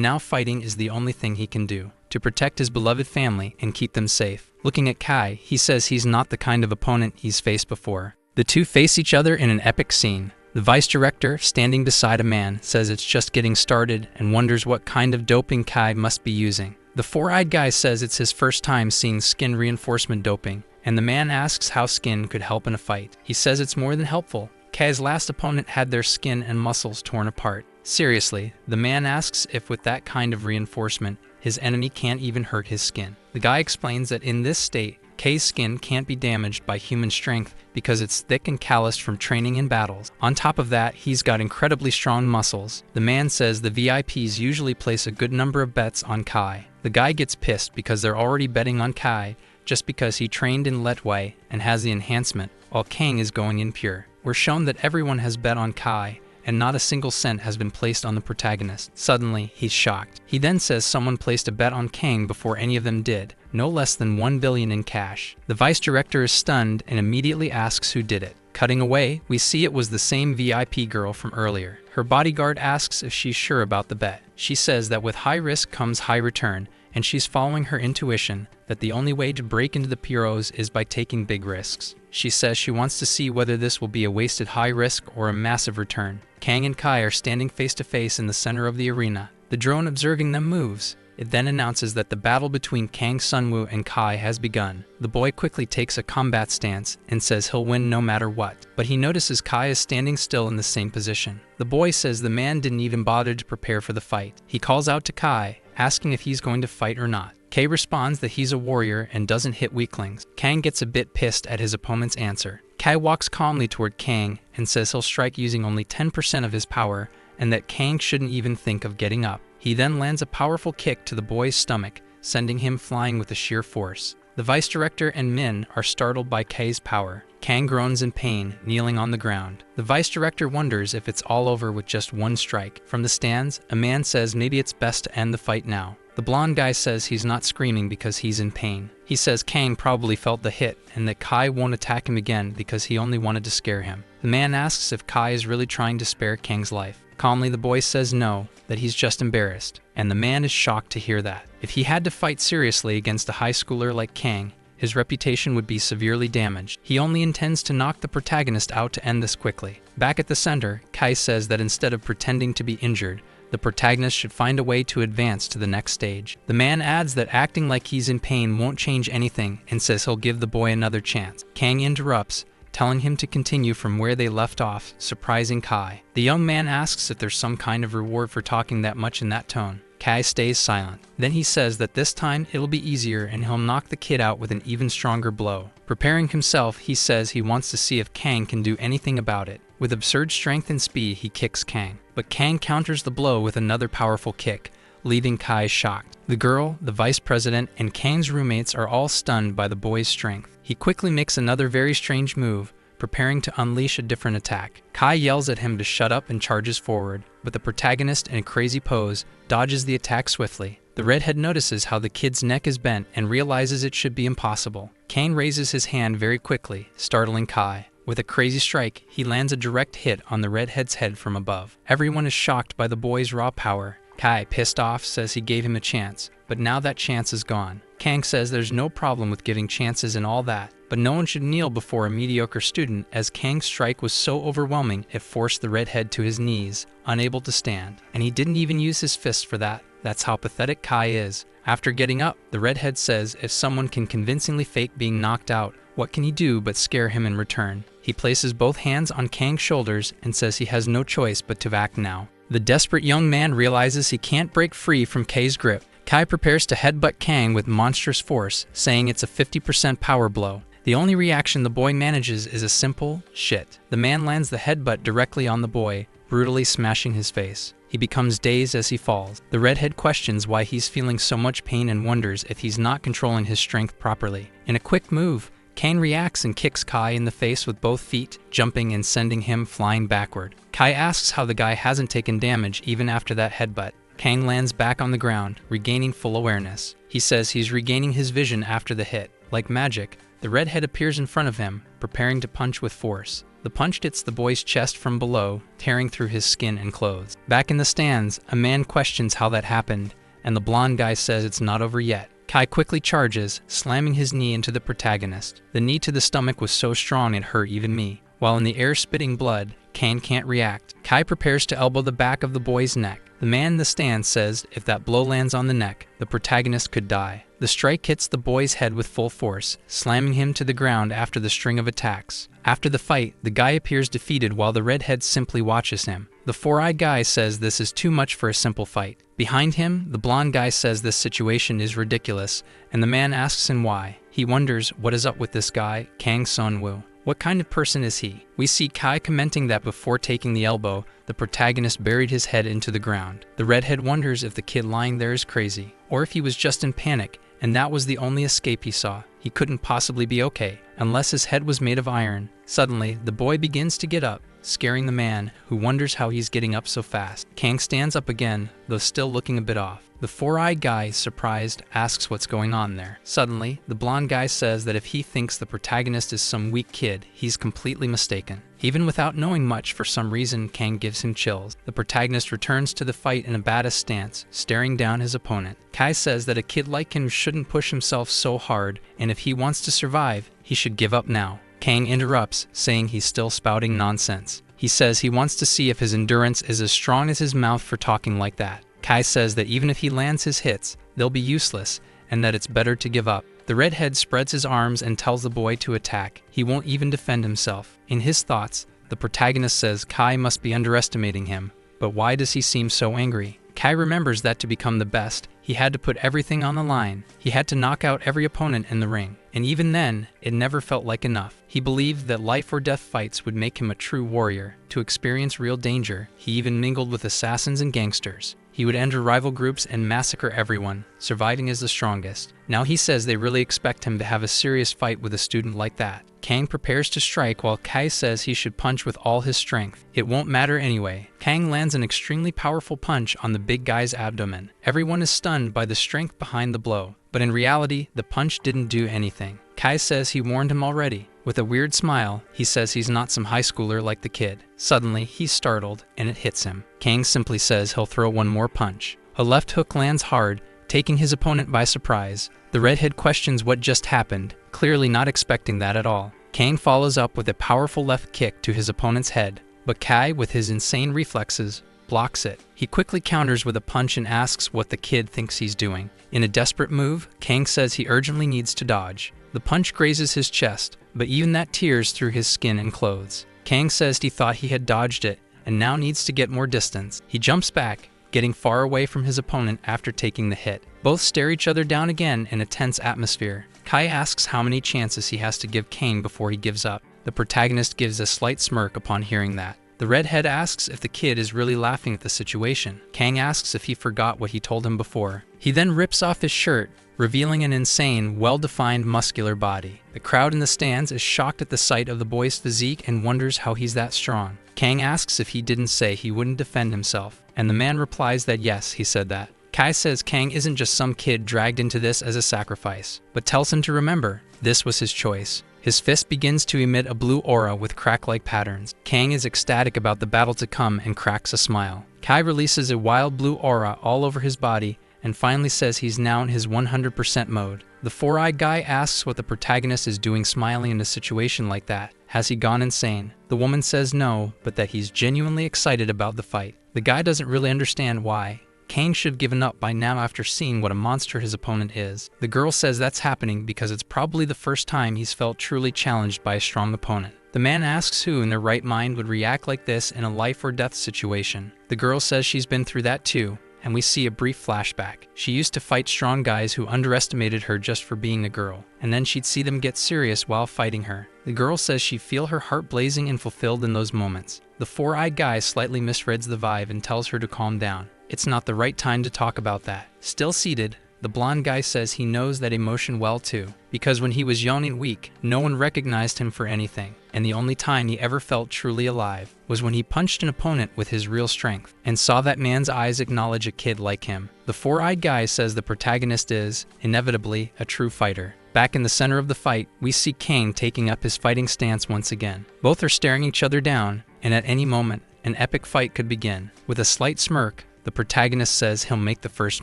now fighting is the only thing he can do to protect his beloved family and keep them safe. Looking at Kai, he says he's not the kind of opponent he's faced before. The two face each other in an epic scene. The vice director, standing beside a man, says it's just getting started and wonders what kind of doping Kai must be using. The four-eyed guy says it's his first time seeing skin reinforcement doping, and the man asks how skin could help in a fight. He says it's more than helpful. Kai's last opponent had their skin and muscles torn apart. Seriously, the man asks if with that kind of reinforcement, his enemy can't even hurt his skin. The guy explains that in this state, Kai's skin can't be damaged by human strength because it's thick and calloused from training in battles. On top of that, he's got incredibly strong muscles. The man says the VIPs usually place a good number of bets on Kai. The guy gets pissed because they're already betting on Kai just because he trained in Letway and has the enhancement, while Kang is going in pure. We're shown that everyone has bet on Kai, and not a single cent has been placed on the protagonist. Suddenly, he's shocked. He then says someone placed a bet on Kang before any of them did, no less than 1 billion in cash. The vice director is stunned and immediately asks who did it. Cutting away, we see it was the same VIP girl from earlier. Her bodyguard asks if she's sure about the bet. She says that with high risk comes high return, and she's following her intuition that the only way to break into the Puros is by taking big risks. She says she wants to see whether this will be a wasted high risk or a massive return. Kang and Kai are standing face to face in the center of the arena. The drone observing them moves. It then announces that the battle between Kang Sunwoo and Kai has begun. The boy quickly takes a combat stance and says he'll win no matter what, but he notices Kai is standing still in the same position. The boy says the man didn't even bother to prepare for the fight. He calls out to Kai, asking if he's going to fight or not. Kai responds that he's a warrior and doesn't hit weaklings. Kang gets a bit pissed at his opponent's answer. Kai walks calmly toward Kang and says he'll strike using only 10% of his power and that Kang shouldn't even think of getting up. He then lands a powerful kick to the boy's stomach, sending him flying with a sheer force. The vice director and Min are startled by Kai's power. Kang groans in pain, kneeling on the ground. The vice director wonders if it's all over with just one strike. From the stands, a man says maybe it's best to end the fight now. The blonde guy says he's not screaming because he's in pain. He says Kang probably felt the hit and that Kai won't attack him again because he only wanted to scare him. The man asks if Kai is really trying to spare Kang's life. Calmly, the boy says no, that he's just embarrassed, and the man is shocked to hear that. If he had to fight seriously against a high schooler like Kang, his reputation would be severely damaged. He only intends to knock the protagonist out to end this quickly. Back at the center, Kai says that instead of pretending to be injured, the protagonist should find a way to advance to the next stage. The man adds that acting like he's in pain won't change anything and says he'll give the boy another chance. Kang interrupts, telling him to continue from where they left off, surprising Kai. The young man asks if there's some kind of reward for talking that much in that tone. Kai stays silent. Then he says that this time it'll be easier and he'll knock the kid out with an even stronger blow. Preparing himself, he says he wants to see if Kang can do anything about it. With absurd strength and speed, he kicks Kang. But Kang counters the blow with another powerful kick, leaving Kai shocked. The girl, the vice president, and Kang's roommates are all stunned by the boy's strength. He quickly makes another very strange move, preparing to unleash a different attack. Kai yells at him to shut up and charges forward, but the protagonist, in a crazy pose, dodges the attack swiftly. The redhead notices how the kid's neck is bent and realizes it should be impossible. Kang raises his hand very quickly, startling Kai. With a crazy strike, he lands a direct hit on the redhead's head from above. Everyone is shocked by the boy's raw power. Kai, pissed off, says he gave him a chance, but now that chance is gone. Kang says there's no problem with giving chances and all that, but no one should kneel before a mediocre student, as Kang's strike was so overwhelming it forced the redhead to his knees, unable to stand. And he didn't even use his fist for that. That's how pathetic Kai is. After getting up, the redhead says if someone can convincingly fake being knocked out, what can he do but scare him in return? He places both hands on Kang's shoulders and says he has no choice but to act now. The desperate young man realizes he can't break free from Kai's grip. Kai prepares to headbutt Kang with monstrous force, saying it's a 50% power blow. The only reaction the boy manages is a simple shit. The man lands the headbutt directly on the boy, brutally smashing his face. He becomes dazed as he falls. The redhead questions why he's feeling so much pain and wonders if he's not controlling his strength properly. In a quick move, Kang reacts and kicks Kai in the face with both feet, jumping and sending him flying backward. Kai asks how the guy hasn't taken damage even after that headbutt. Kang lands back on the ground, regaining full awareness. He says he's regaining his vision after the hit. Like magic, the redhead appears in front of him, preparing to punch with force. The punch hits the boy's chest from below, tearing through his skin and clothes. Back in the stands, a man questions how that happened, and the blonde guy says it's not over yet. Kai quickly charges, slamming his knee into the protagonist. The knee to the stomach was so strong it hurt even me. While in the air spitting blood, Kang can't react. Kai prepares to elbow the back of the boy's neck. The man in the stand says if that blow lands on the neck, the protagonist could die. The strike hits the boy's head with full force, slamming him to the ground after the string of attacks. After the fight, the guy appears defeated while the redhead simply watches him. The four-eyed guy says this is too much for a simple fight. Behind him, the blonde guy says this situation is ridiculous, and the man asks him why. He wonders what is up with this guy, Kang Sun-woo. What kind of person is he? We see Kai commenting that before taking the elbow, the protagonist buried his head into the ground. The redhead wonders if the kid lying there is crazy, or if he was just in panic, and that was the only escape he saw. He couldn't possibly be okay, unless his head was made of iron. Suddenly, the boy begins to get up, scaring the man, who wonders how he's getting up so fast. Kang stands up again, though still looking a bit off. The four-eyed guy, surprised, asks what's going on there. Suddenly, the blonde guy says that if he thinks the protagonist is some weak kid, he's completely mistaken. Even without knowing much, for some reason, Kang gives him chills. The protagonist returns to the fight in a badass stance, staring down his opponent. Kai says that a kid like him shouldn't push himself so hard, and if he wants to survive, he should give up now. Kang interrupts, saying he's still spouting nonsense. He says he wants to see if his endurance is as strong as his mouth for talking like that. Kai says that even if he lands his hits, they'll be useless, and that it's better to give up. The redhead spreads his arms and tells the boy to attack. He won't even defend himself. In his thoughts, the protagonist says Kai must be underestimating him. But why does he seem so angry? Kai remembers that to become the best, he had to put everything on the line. He had to knock out every opponent in the ring. And even then, it never felt like enough. He believed that life or death fights would make him a true warrior. To experience real danger, he even mingled with assassins and gangsters. He would enter rival groups and massacre everyone, surviving as the strongest. Now he says they really expect him to have a serious fight with a student like that. Kang prepares to strike while Kai says he should punch with all his strength. It won't matter anyway. Kang lands an extremely powerful punch on the big guy's abdomen. Everyone is stunned by the strength behind the blow, but in reality, the punch didn't do anything. Kai says he warned him already. With a weird smile, he says he's not some high schooler like the kid. Suddenly, he's startled, and it hits him. Kang simply says he'll throw one more punch. A left hook lands hard, taking his opponent by surprise. The redhead questions what just happened, clearly not expecting that at all. Kang follows up with a powerful left kick to his opponent's head, but Kai, with his insane reflexes, blocks it. He quickly counters with a punch and asks what the kid thinks he's doing. In a desperate move, Kang says he urgently needs to dodge. The punch grazes his chest, but even that tears through his skin and clothes. Kang says he thought he had dodged it, and now needs to get more distance. He jumps back, getting far away from his opponent after taking the hit. Both stare each other down again in a tense atmosphere. Kai asks how many chances he has to give Kang before he gives up. The protagonist gives a slight smirk upon hearing that. The redhead asks if the kid is really laughing at the situation. Kang asks if he forgot what he told him before. He then rips off his shirt, revealing an insane, well-defined muscular body. The crowd in the stands is shocked at the sight of the boy's physique and wonders how he's that strong. Kang asks if he didn't say he wouldn't defend himself, and the man replies that yes, he said that. Kai says Kang isn't just some kid dragged into this as a sacrifice, but tells him to remember, this was his choice. His fist begins to emit a blue aura with crack-like patterns. Kang is ecstatic about the battle to come and cracks a smile. Kai releases a wild blue aura all over his body and finally says he's now in his 100% mode. The four-eyed guy asks what the protagonist is doing smiling in a situation like that. Has he gone insane? The woman says no, but that he's genuinely excited about the fight. The guy doesn't really understand why. Kang should have given up by now after seeing what a monster his opponent is. The girl says that's happening because it's probably the first time he's felt truly challenged by a strong opponent. The man asks who in their right mind would react like this in a life or death situation. The girl says she's been through that too, and we see a brief flashback. She used to fight strong guys who underestimated her just for being a girl, and then she'd see them get serious while fighting her. The girl says she'd feel her heart blazing and fulfilled in those moments. The four-eyed guy slightly misreads the vibe and tells her to calm down. It's not the right time to talk about that. Still seated, the blonde guy says he knows that emotion well too, because when he was young and weak, no one recognized him for anything, and the only time he ever felt truly alive was when he punched an opponent with his real strength, and saw that man's eyes acknowledge a kid like him. The four-eyed guy says the protagonist is, inevitably, a true fighter. Back in the center of the fight, we see Kang taking up his fighting stance once again. Both are staring each other down, and at any moment, an epic fight could begin. With a slight smirk, the protagonist says he'll make the first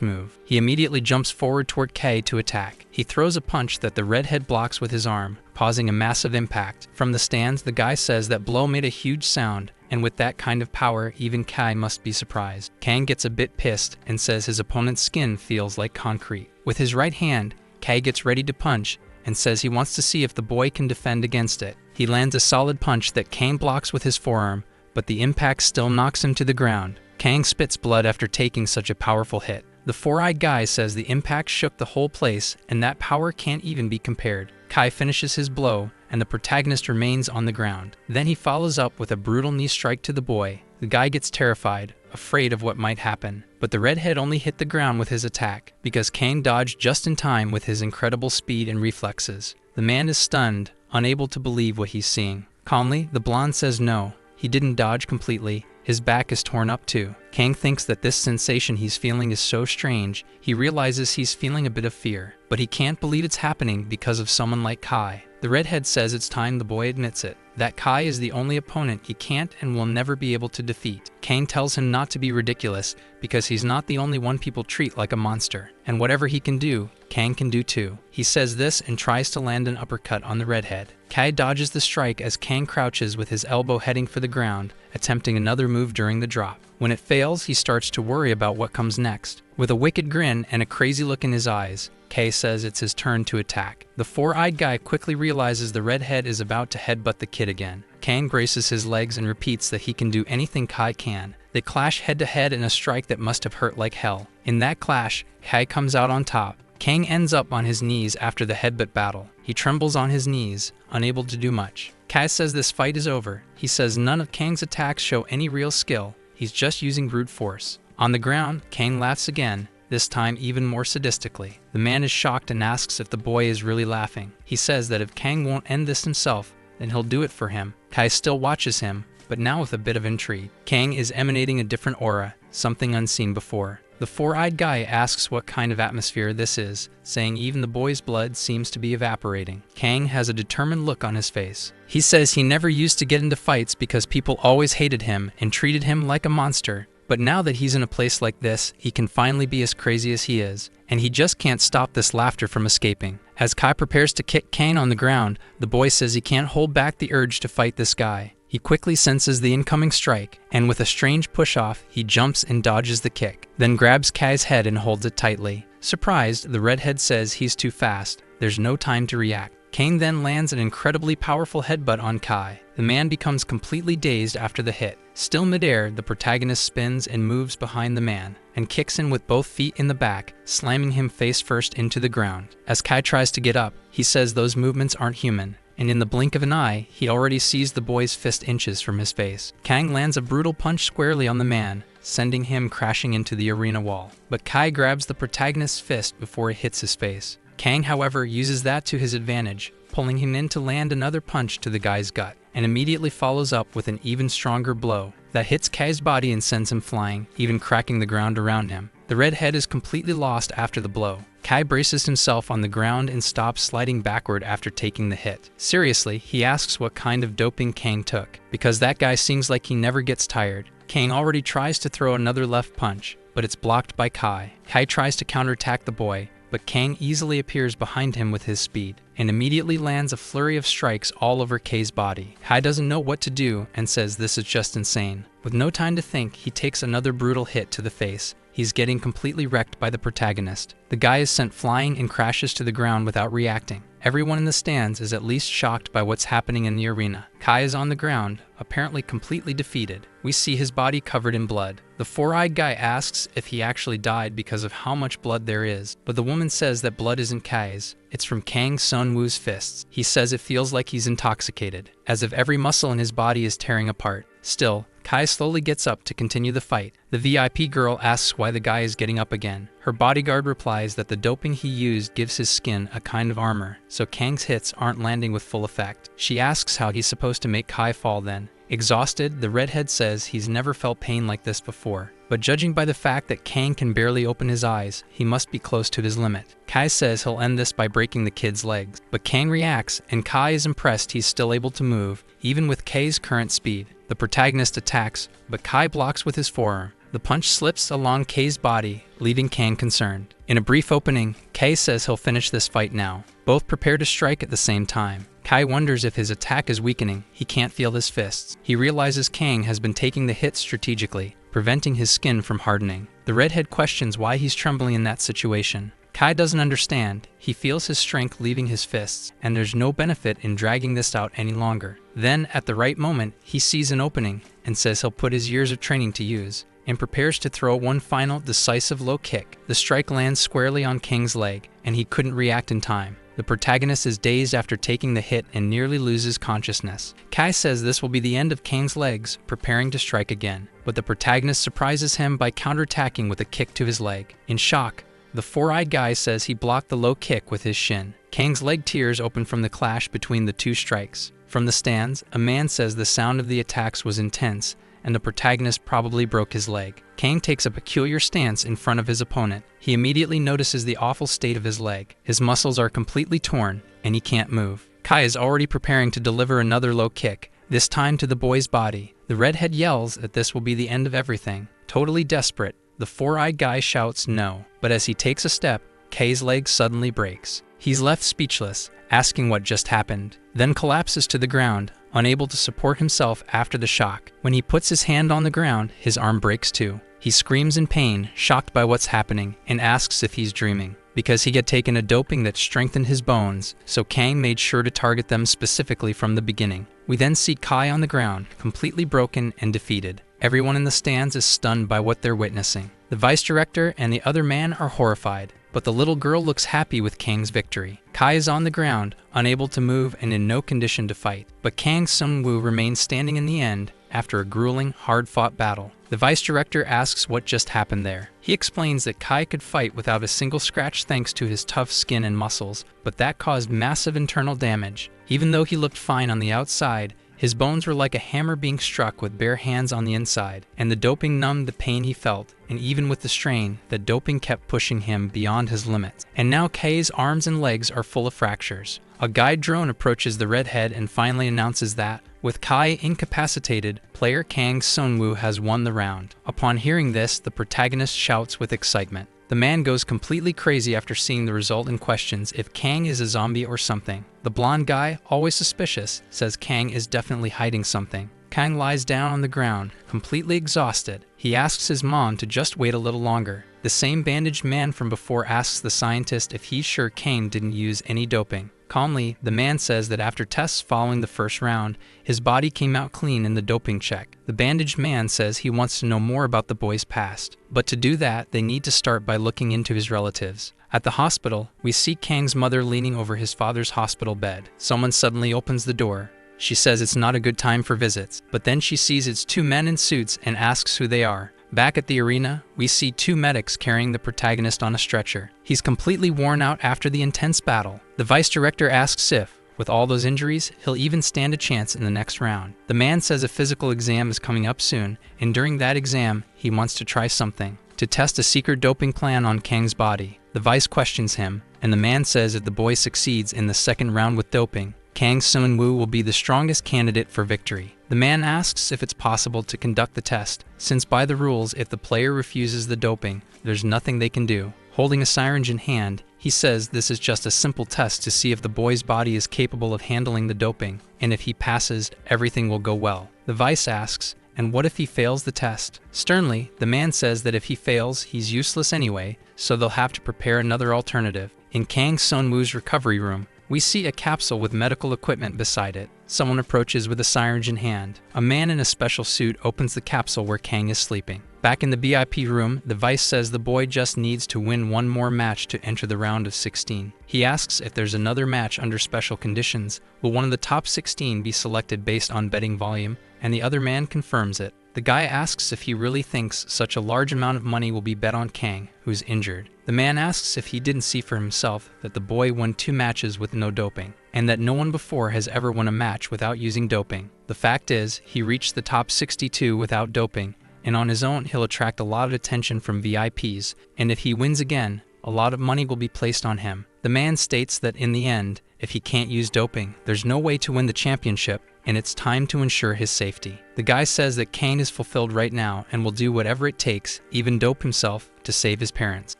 move. He immediately jumps forward toward Kay to attack. He throws a punch that the redhead blocks with his arm, causing a massive impact. From the stands, the guy says that blow made a huge sound, and with that kind of power, even Kai must be surprised. Kang gets a bit pissed and says his opponent's skin feels like concrete. With his right hand, Kay gets ready to punch and says he wants to see if the boy can defend against it. He lands a solid punch that Kang blocks with his forearm, but the impact still knocks him to the ground. Kang spits blood after taking such a powerful hit. The four-eyed guy says the impact shook the whole place, and that power can't even be compared. Kai finishes his blow, and the protagonist remains on the ground. Then he follows up with a brutal knee strike to the boy. The guy gets terrified, afraid of what might happen. But the redhead only hit the ground with his attack, because Kang dodged just in time with his incredible speed and reflexes. The man is stunned, unable to believe what he's seeing. Calmly, the blonde says no, he didn't dodge completely. His back is torn up too. Kang thinks that this sensation he's feeling is so strange, he realizes he's feeling a bit of fear. But he can't believe it's happening because of someone like Kai. The redhead says it's time the boy admits it, that Kai is the only opponent he can't and will never be able to defeat. Kang tells him not to be ridiculous because he's not the only one people treat like a monster. And whatever he can do, Kang can do too. He says this and tries to land an uppercut on the redhead. Kai dodges the strike as Kang crouches with his elbow heading for the ground, attempting another move during the drop. When it fails, he starts to worry about what comes next. With a wicked grin and a crazy look in his eyes, Kay says it's his turn to attack. The four-eyed guy quickly realizes the redhead is about to headbutt the kid again. Kang braces his legs and repeats that he can do anything Kai can. They clash head-to-head in a strike that must have hurt like hell. In that clash, Kai comes out on top. Kang ends up on his knees after the headbutt battle. He trembles on his knees, unable to do much. Kai says this fight is over. He says none of Kang's attacks show any real skill. He's just using brute force. On the ground, Kang laughs again, this time even more sadistically. The man is shocked and asks if the boy is really laughing. He says that if Kang won't end this himself, then he'll do it for him. Kai still watches him, but now with a bit of intrigue. Kang is emanating a different aura, something unseen before. The four-eyed guy asks what kind of atmosphere this is, saying even the boy's blood seems to be evaporating. Kang has a determined look on his face. He says he never used to get into fights because people always hated him and treated him like a monster. But now that he's in a place like this, he can finally be as crazy as he is, and he just can't stop this laughter from escaping. As Kai prepares to kick Kang on the ground, the boy says he can't hold back the urge to fight this guy. He quickly senses the incoming strike, and with a strange push-off, he jumps and dodges the kick, then grabs Kai's head and holds it tightly. Surprised, the redhead says he's too fast. There's no time to react. Kang then lands an incredibly powerful headbutt on Kai. The man becomes completely dazed after the hit. Still midair, the protagonist spins and moves behind the man, and kicks him with both feet in the back, slamming him face first into the ground. As Kai tries to get up, he says those movements aren't human, and in the blink of an eye, he already sees the boy's fist inches from his face. Kang lands a brutal punch squarely on the man, sending him crashing into the arena wall. But Kai grabs the protagonist's fist before it hits his face. Kang, however, uses that to his advantage, pulling him in to land another punch to the guy's gut, and immediately follows up with an even stronger blow that hits Kai's body and sends him flying, even cracking the ground around him. The redhead is completely lost after the blow. Kai Kai braces himself on the ground and stops sliding backward after taking the hit. Seriously, he asks what kind of doping Kang took, because that guy seems like he never gets tired. Kang already tries to throw another left punch, but it's blocked by Kai. Kai tries to counterattack the boy, but Kang easily appears behind him with his speed, and immediately lands a flurry of strikes all over Kai's body. Kai doesn't know what to do and says this is just insane. With no time to think, he takes another brutal hit to the face. He's getting completely wrecked by the protagonist. The guy is sent flying and crashes to the ground without reacting. Everyone in the stands is at least shocked by what's happening in the arena. Kai is on the ground, apparently completely defeated. We see his body covered in blood. The four-eyed guy asks if he actually died because of how much blood there is, but the woman says that blood isn't Kai's. It's from Kang Sun-woo's fists. He says it feels like he's intoxicated, as if every muscle in his body is tearing apart. Still, Kai slowly gets up to continue the fight. The VIP girl asks why the guy is getting up again. Her bodyguard replies that the doping he used gives his skin a kind of armor, so Kang's hits aren't landing with full effect. She asks how he's supposed to make Kai fall then. Exhausted, the redhead says he's never felt pain like this before, but judging by the fact that Kang can barely open his eyes, he must be close to his limit. Kai says he'll end this by breaking the kid's legs, but Kang reacts, and Kai is impressed he's still able to move, even with Kai's current speed. The protagonist attacks, but Kai blocks with his forearm. The punch slips along Kai's body, leaving Kang concerned. In a brief opening, Kai says he'll finish this fight now. Both prepare to strike at the same time. Kai wonders if his attack is weakening. He can't feel his fists. He realizes Kang has been taking the hits strategically, preventing his skin from hardening. The redhead questions why he's trembling in that situation. Kai doesn't understand. He feels his strength leaving his fists, and there's no benefit in dragging this out any longer. Then, at the right moment, he sees an opening and says he'll put his years of training to use, and prepares to throw one final decisive low kick. The strike lands squarely on Kang's leg, and he couldn't react in time. The protagonist is dazed after taking the hit and nearly loses consciousness. Kai says this will be the end of Kang's legs, preparing to strike again, but the protagonist surprises him by counterattacking with a kick to his leg. In shock, the four-eyed guy says he blocked the low kick with his shin. Kang's leg tears open from the clash between the two strikes. From the stands, a man says the sound of the attacks was intense, and the protagonist probably broke his leg. Kang takes a peculiar stance in front of his opponent. He immediately notices the awful state of his leg. His muscles are completely torn, and he can't move. Kai is already preparing to deliver another low kick, this time to the boy's body. The redhead yells that this will be the end of everything. Totally desperate, the four-eyed guy shouts no, but as he takes a step, Kai's leg suddenly breaks. He's left speechless, asking what just happened, then collapses to the ground, unable to support himself after the shock. When he puts his hand on the ground, his arm breaks too. He screams in pain, shocked by what's happening, and asks if he's dreaming. Because he had taken a doping that strengthened his bones, so Kang made sure to target them specifically from the beginning. We then see Kai on the ground, completely broken and defeated. Everyone in the stands is stunned by what they're witnessing. The vice director and the other man are horrified, but the little girl looks happy with Kang's victory. Kai is on the ground, unable to move and in no condition to fight, but Kang Sun-woo remains standing in the end after a grueling, hard-fought battle. The vice director asks what just happened there. He explains that Kai could fight without a single scratch thanks to his tough skin and muscles, but that caused massive internal damage. Even though he looked fine on the outside, his bones were like a hammer being struck with bare hands on the inside, and the doping numbed the pain he felt, and even with the strain, the doping kept pushing him beyond his limits. And now Kai's arms and legs are full of fractures. A guide drone approaches the redhead and finally announces that, with Kai incapacitated, player Kang Sun-woo has won the round. Upon hearing this, the protagonist shouts with excitement. The man goes completely crazy after seeing the result and questions if Kang is a zombie or something. The blonde guy, always suspicious, says Kang is definitely hiding something. Kang lies down on the ground, completely exhausted. He asks his mom to just wait a little longer. The same bandaged man from before asks the scientist if he's sure Kang didn't use any doping. Calmly, the man says that after tests following the first round, his body came out clean in the doping check. The bandaged man says he wants to know more about the boy's past, but to do that, they need to start by looking into his relatives. At the hospital, we see Kang's mother leaning over his father's hospital bed. Someone suddenly opens the door. She says it's not a good time for visits, but then she sees it's two men in suits and asks who they are. Back at the arena, we see two medics carrying the protagonist on a stretcher. He's completely worn out after the intense battle. The vice director asks if, with all those injuries, he'll even stand a chance in the next round. The man says a physical exam is coming up soon, and during that exam, he wants to try something. to test a secret doping plan on Kang's body. The vice questions him, and the man says if the boy succeeds in the second round with doping, Kang Seung-woo will be the strongest candidate for victory. The man asks if it's possible to conduct the test, since by the rules, if the player refuses the doping, there's nothing they can do. Holding a syringe in hand, he says this is just a simple test to see if the boy's body is capable of handling the doping, and if he passes, everything will go well. The vice asks, and what if he fails the test? Sternly, the man says that if he fails, he's useless anyway, so they'll have to prepare another alternative. In Kang Seung-woo's recovery room, we see a capsule with medical equipment beside it. Someone approaches with a syringe in hand. A man in a special suit opens the capsule where Kang is sleeping. Back in the VIP room, the vice says the boy just needs to win one more match to enter the round of 16. He asks if there's another match under special conditions. Will one of the top 16 be selected based on betting volume? And the other man confirms it. The guy asks if he really thinks such a large amount of money will be bet on Kang, who's injured. The man asks if he didn't see for himself that the boy won 2 matches with no doping, and that no one before has ever won a match without using doping. The fact is, he reached the top 62 without doping, and on his own he'll attract a lot of attention from VIPs, and if he wins again, a lot of money will be placed on him. The man states that in the end, if he can't use doping, there's no way to win the championship, and it's time to ensure his safety. The guy says that Kang is fulfilled right now and will do whatever it takes, even dope himself, to save his parents.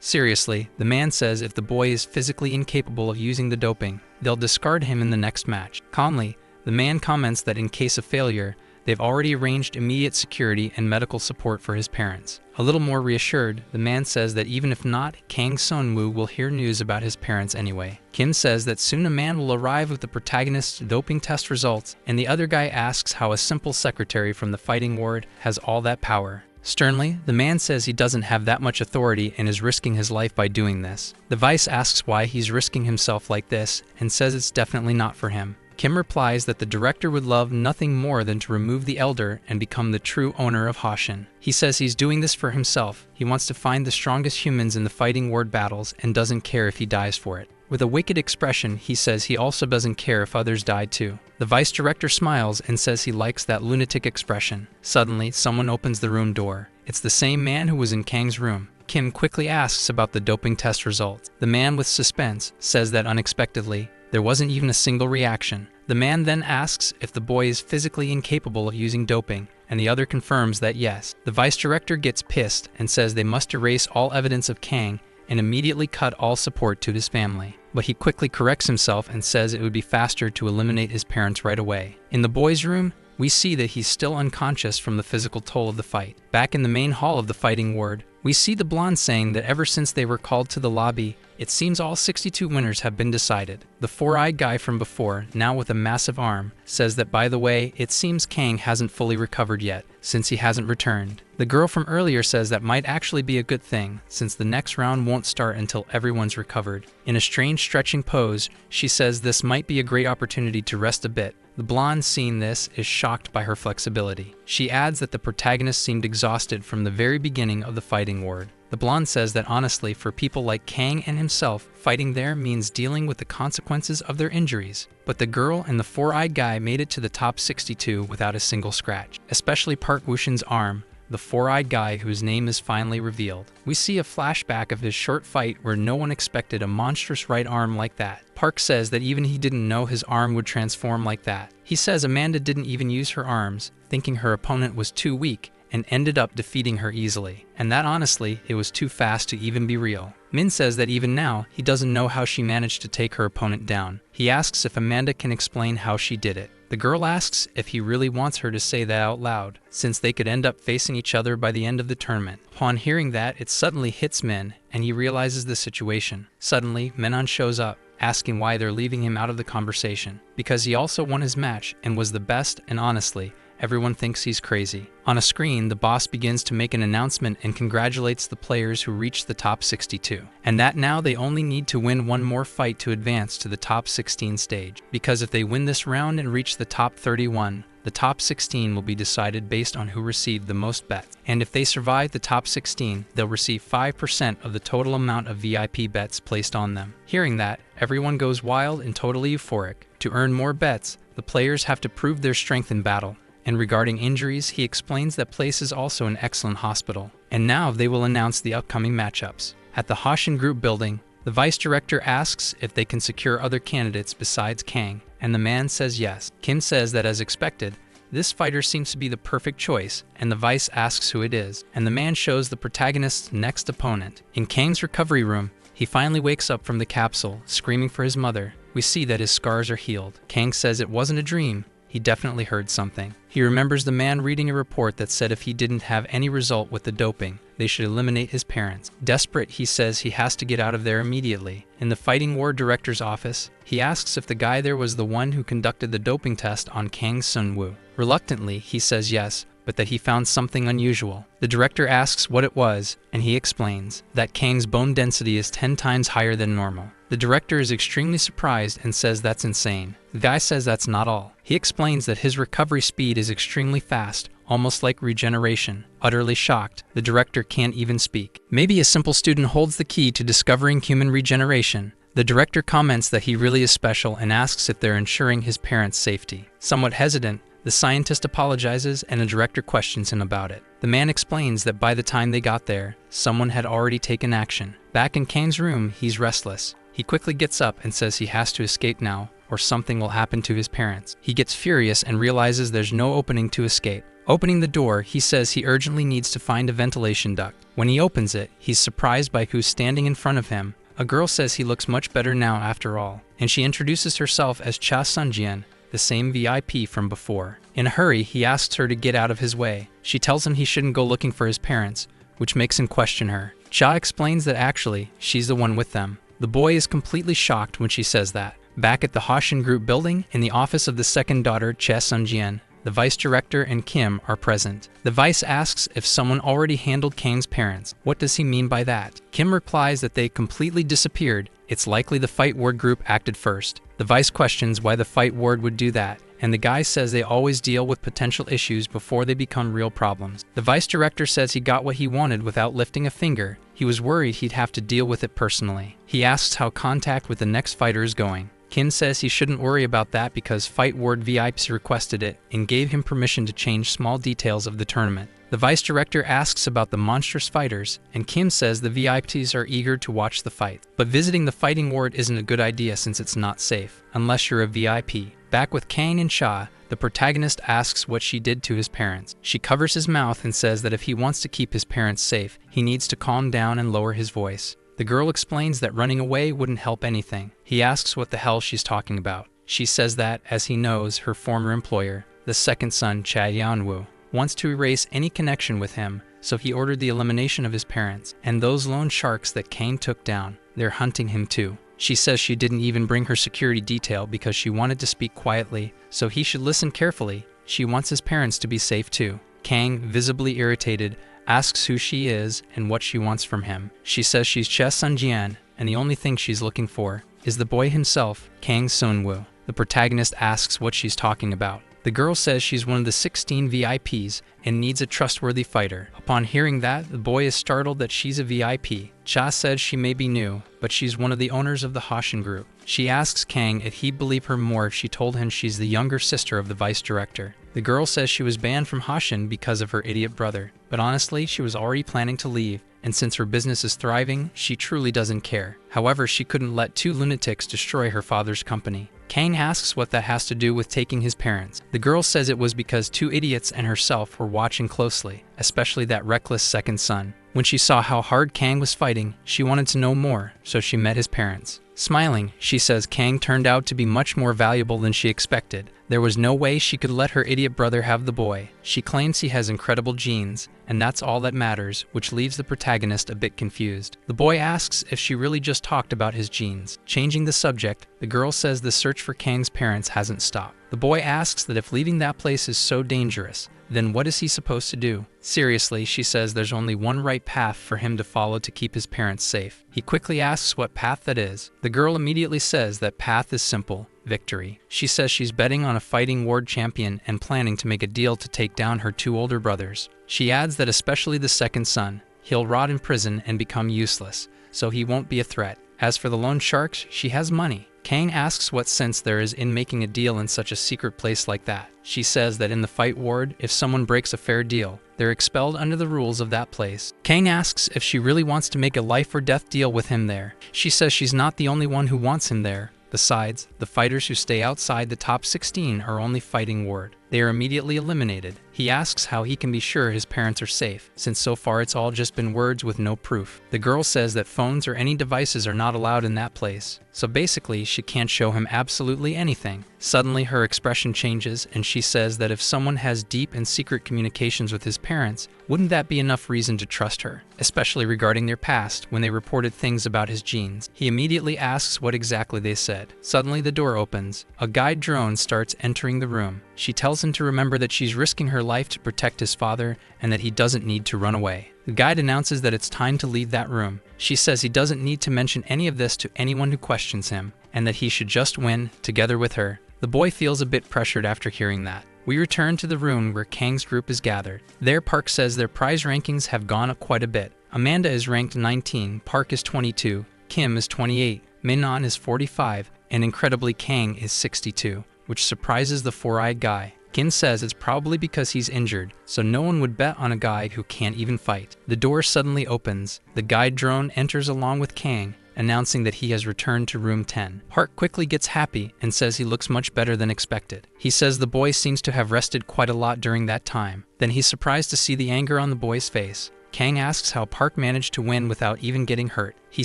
Seriously, the man says if the boy is physically incapable of using the doping, they'll discard him in the next match. Calmly, the man comments that in case of failure, they've already arranged immediate security and medical support for his parents. A little more reassured, the man says that even if not, Kang Seung-woo will hear news about his parents anyway. Kim says that soon a man will arrive with the protagonist's doping test results, and the other guy asks how a simple secretary from the fighting ward has all that power. Sternly, the man says he doesn't have that much authority and is risking his life by doing this. The vice asks why he's risking himself like this, and says it's definitely not for him. Kim replies that the director would love nothing more than to remove the elder and become the true owner of Hoshin. He says he's doing this for himself. He wants to find the strongest humans in the fighting ward battles and doesn't care if he dies for it. With a wicked expression, he says he also doesn't care if others die too. The vice director smiles and says he likes that lunatic expression. Suddenly, someone opens the room door. It's the same man who was in Kang's room. Kim quickly asks about the doping test results. The man with suspense says that unexpectedly, there wasn't even a single reaction. The man then asks if the boy is physically incapable of using doping, and the other confirms that yes. The vice director gets pissed and says they must erase all evidence of Kang and immediately cut all support to his family. But he quickly corrects himself and says it would be faster to eliminate his parents right away. In the boy's room, we see that he's still unconscious from the physical toll of the fight. Back in the main hall of the fighting ward, we see the blonde saying that ever since they were called to the lobby, it seems all 62 winners have been decided. The four-eyed guy from before, now with a massive arm, says that by the way, it seems Kang hasn't fully recovered yet, since he hasn't returned. The girl from earlier says that might actually be a good thing, since the next round won't start until everyone's recovered. In a strange stretching pose, she says this might be a great opportunity to rest a bit. The blonde seeing this is shocked by her flexibility. She adds that the protagonist seemed exhausted from the very beginning of the fighting ward. The blonde says that honestly, for people like Kang and himself, fighting there means dealing with the consequences of their injuries. But the girl and the four-eyed guy made it to the top 62 without a single scratch, especially Park Woo-shin's arm, the four-eyed guy whose name is finally revealed. We see a flashback of his short fight where no one expected a monstrous right arm like that. Park says that even he didn't know his arm would transform like that. He says Amanda didn't even use her arms, thinking her opponent was too weak, and ended up defeating her easily. And that honestly, it was too fast to even be real. Min says that even now, he doesn't know how she managed to take her opponent down. He asks if Amanda can explain how she did it. The girl asks if he really wants her to say that out loud, since they could end up facing each other by the end of the tournament. Upon hearing that, it suddenly hits Min, and he realizes the situation. Suddenly, Menon shows up, asking why they're leaving him out of the conversation, because he also won his match and was the best, and honestly, everyone thinks he's crazy. On a screen, the boss begins to make an announcement and congratulates the players who reached the top 62. And that now they only need to win one more fight to advance to the top 16 stage. Because if they win this round and reach the top 31, the top 16 will be decided based on who received the most bets. And if they survive the top 16, they'll receive 5% of the total amount of VIP bets placed on them. Hearing that, everyone goes wild and totally euphoric. To earn more bets, the players have to prove their strength in battle, And regarding injuries, he explains that place is also an excellent hospital. And now they will announce the upcoming matchups. At the Hoshin Group building, the vice director asks if they can secure other candidates besides Kang, and the man says yes. Kim says that as expected, this fighter seems to be the perfect choice, and the vice asks who it is, and the man shows the protagonist's next opponent. In Kang's recovery room, he finally wakes up from the capsule, screaming for his mother. We see that his scars are healed. Kang says it wasn't a dream. He definitely heard something. He remembers the man reading a report that said if he didn't have any result with the doping, they should eliminate his parents. Desperate, he says he has to get out of there immediately. In the Fighting War Director's office, he asks if the guy there was the one who conducted the doping test on Kang Sun-woo. Reluctantly, he says yes, but that he found something unusual. The director asks what it was, and he explains that Kang's bone density is 10 times higher than normal. The director is extremely surprised and says that's insane. The guy says that's not all. He explains that his recovery speed is extremely fast, almost like regeneration. Utterly shocked, the director can't even speak. Maybe a simple student holds the key to discovering human regeneration. The director comments that he really is special and asks if they're ensuring his parents' safety. Somewhat hesitant, the scientist apologizes and the director questions him about it. The man explains that by the time they got there, someone had already taken action. Back in Kang's room, he's restless. He quickly gets up and says he has to escape now, or something will happen to his parents. He gets furious and realizes there's no opening to escape. Opening the door, he says he urgently needs to find a ventilation duct. When he opens it, he's surprised by who's standing in front of him. A girl says he looks much better now after all, and she introduces herself as Cha Sunjian, the same VIP from before. In a hurry, he asks her to get out of his way. She tells him he shouldn't go looking for his parents, which makes him question her. Cha explains that actually, she's the one with them. The boy is completely shocked when she says that. Back at the Hoshin Group building, in the office of the second daughter, Cha Sunjian, the vice director and Kim are present. The vice asks if someone already handled Kang's parents. What does he mean by that? Kim replies that they completely disappeared. It's likely the Fight Ward group acted first. The vice questions why the Fight Ward would do that, and the guy says they always deal with potential issues before they become real problems. The vice director says he got what he wanted without lifting a finger. He was worried he'd have to deal with it personally. He asks how contact with the next fighter is going. Kim says he shouldn't worry about that because Fight Ward VIPs requested it and gave him permission to change small details of the tournament. The vice director asks about the monstrous fighters, and Kim says the VIPs are eager to watch the fight. But visiting the fighting ward isn't a good idea since it's not safe, unless you're a VIP. Back with Kang and Cha, the protagonist asks what she did to his parents. She covers his mouth and says that if he wants to keep his parents safe, he needs to calm down and lower his voice. The girl explains that running away wouldn't help anything. He asks what the hell she's talking about. She says that, as he knows, her former employer, the second son, Cha Yanwoo, wants to erase any connection with him, so he ordered the elimination of his parents, and those lone sharks that Kang took down. They're hunting him too. She says she didn't even bring her security detail because she wanted to speak quietly, so he should listen carefully. She wants his parents to be safe too. Kang, visibly irritated, asks who she is and what she wants from him. She says she's Cha Sunjian, and the only thing she's looking for is the boy himself, Kang Sun-woo. The protagonist asks what she's talking about. The girl says she's one of the 16 VIPs and needs a trustworthy fighter. Upon hearing that, the boy is startled that she's a VIP. Cha says she may be new, but she's one of the owners of the Hoshin Group. She asks Kang if he'd believe her more if she told him she's the younger sister of the vice director. The girl says she was banned from Hoshin because of her idiot brother, but honestly, she was already planning to leave, and since her business is thriving, she truly doesn't care. However, she couldn't let two lunatics destroy her father's company. Kang asks what that has to do with taking his parents. The girl says it was because two idiots and herself were watching closely, especially that reckless second son. When she saw how hard Kang was fighting, she wanted to know more, so she met his parents. Smiling, she says Kang turned out to be much more valuable than she expected. There was no way she could let her idiot brother have the boy. She claims he has incredible genes, and that's all that matters, which leaves the protagonist a bit confused. The boy asks if she really just talked about his genes. Changing the subject, the girl says the search for Kang's parents hasn't stopped. The boy asks that if leaving that place is so dangerous, then what is he supposed to do? Seriously, she says there's only one right path for him to follow to keep his parents safe. He quickly asks what path that is. The girl immediately says that path is simple: victory. She says she's betting on a fighting ward champion and planning to make a deal to take down her two older brothers. She adds that especially the second son, he'll rot in prison and become useless, so he won't be a threat. As for the loan sharks, she has money. Kang asks what sense there is in making a deal in such a secret place like that. She says that in the fight ward, if someone breaks a fair deal, they're expelled under the rules of that place. Kang asks if she really wants to make a life or death deal with him there. She says she's not the only one who wants him there. Besides, the fighters who stay outside the top 16 are only fighting ward. They are immediately eliminated. He asks how he can be sure his parents are safe, since so far it's all just been words with no proof. The girl says that phones or any devices are not allowed in that place, so basically she can't show him absolutely anything. Suddenly her expression changes and she says that if someone has deep and secret communications with his parents, wouldn't that be enough reason to trust her, especially regarding their past when they reported things about his genes. He immediately asks what exactly they said. Suddenly the door opens. A guide drone starts entering the room. She tells him to remember that she's risking her life to protect his father and that he doesn't need to run away. The guide announces that it's time to leave that room. She says he doesn't need to mention any of this to anyone who questions him and that he should just win together with her. The boy feels a bit pressured after hearing that. We return to the room where Kang's group is gathered. There Park says their prize rankings have gone up quite a bit. Amanda is ranked 19, Park is 22, Kim is 28, Minon is 45, and incredibly Kang is 62, which surprises the four-eyed guy. Gin says it's probably because he's injured, so no one would bet on a guy who can't even fight. The door suddenly opens. The guide drone enters along with Kang, announcing that he has returned to room 10. Park quickly gets happy and says he looks much better than expected. He says the boy seems to have rested quite a lot during that time. Then he's surprised to see the anger on the boy's face. Kang asks how Park managed to win without even getting hurt. He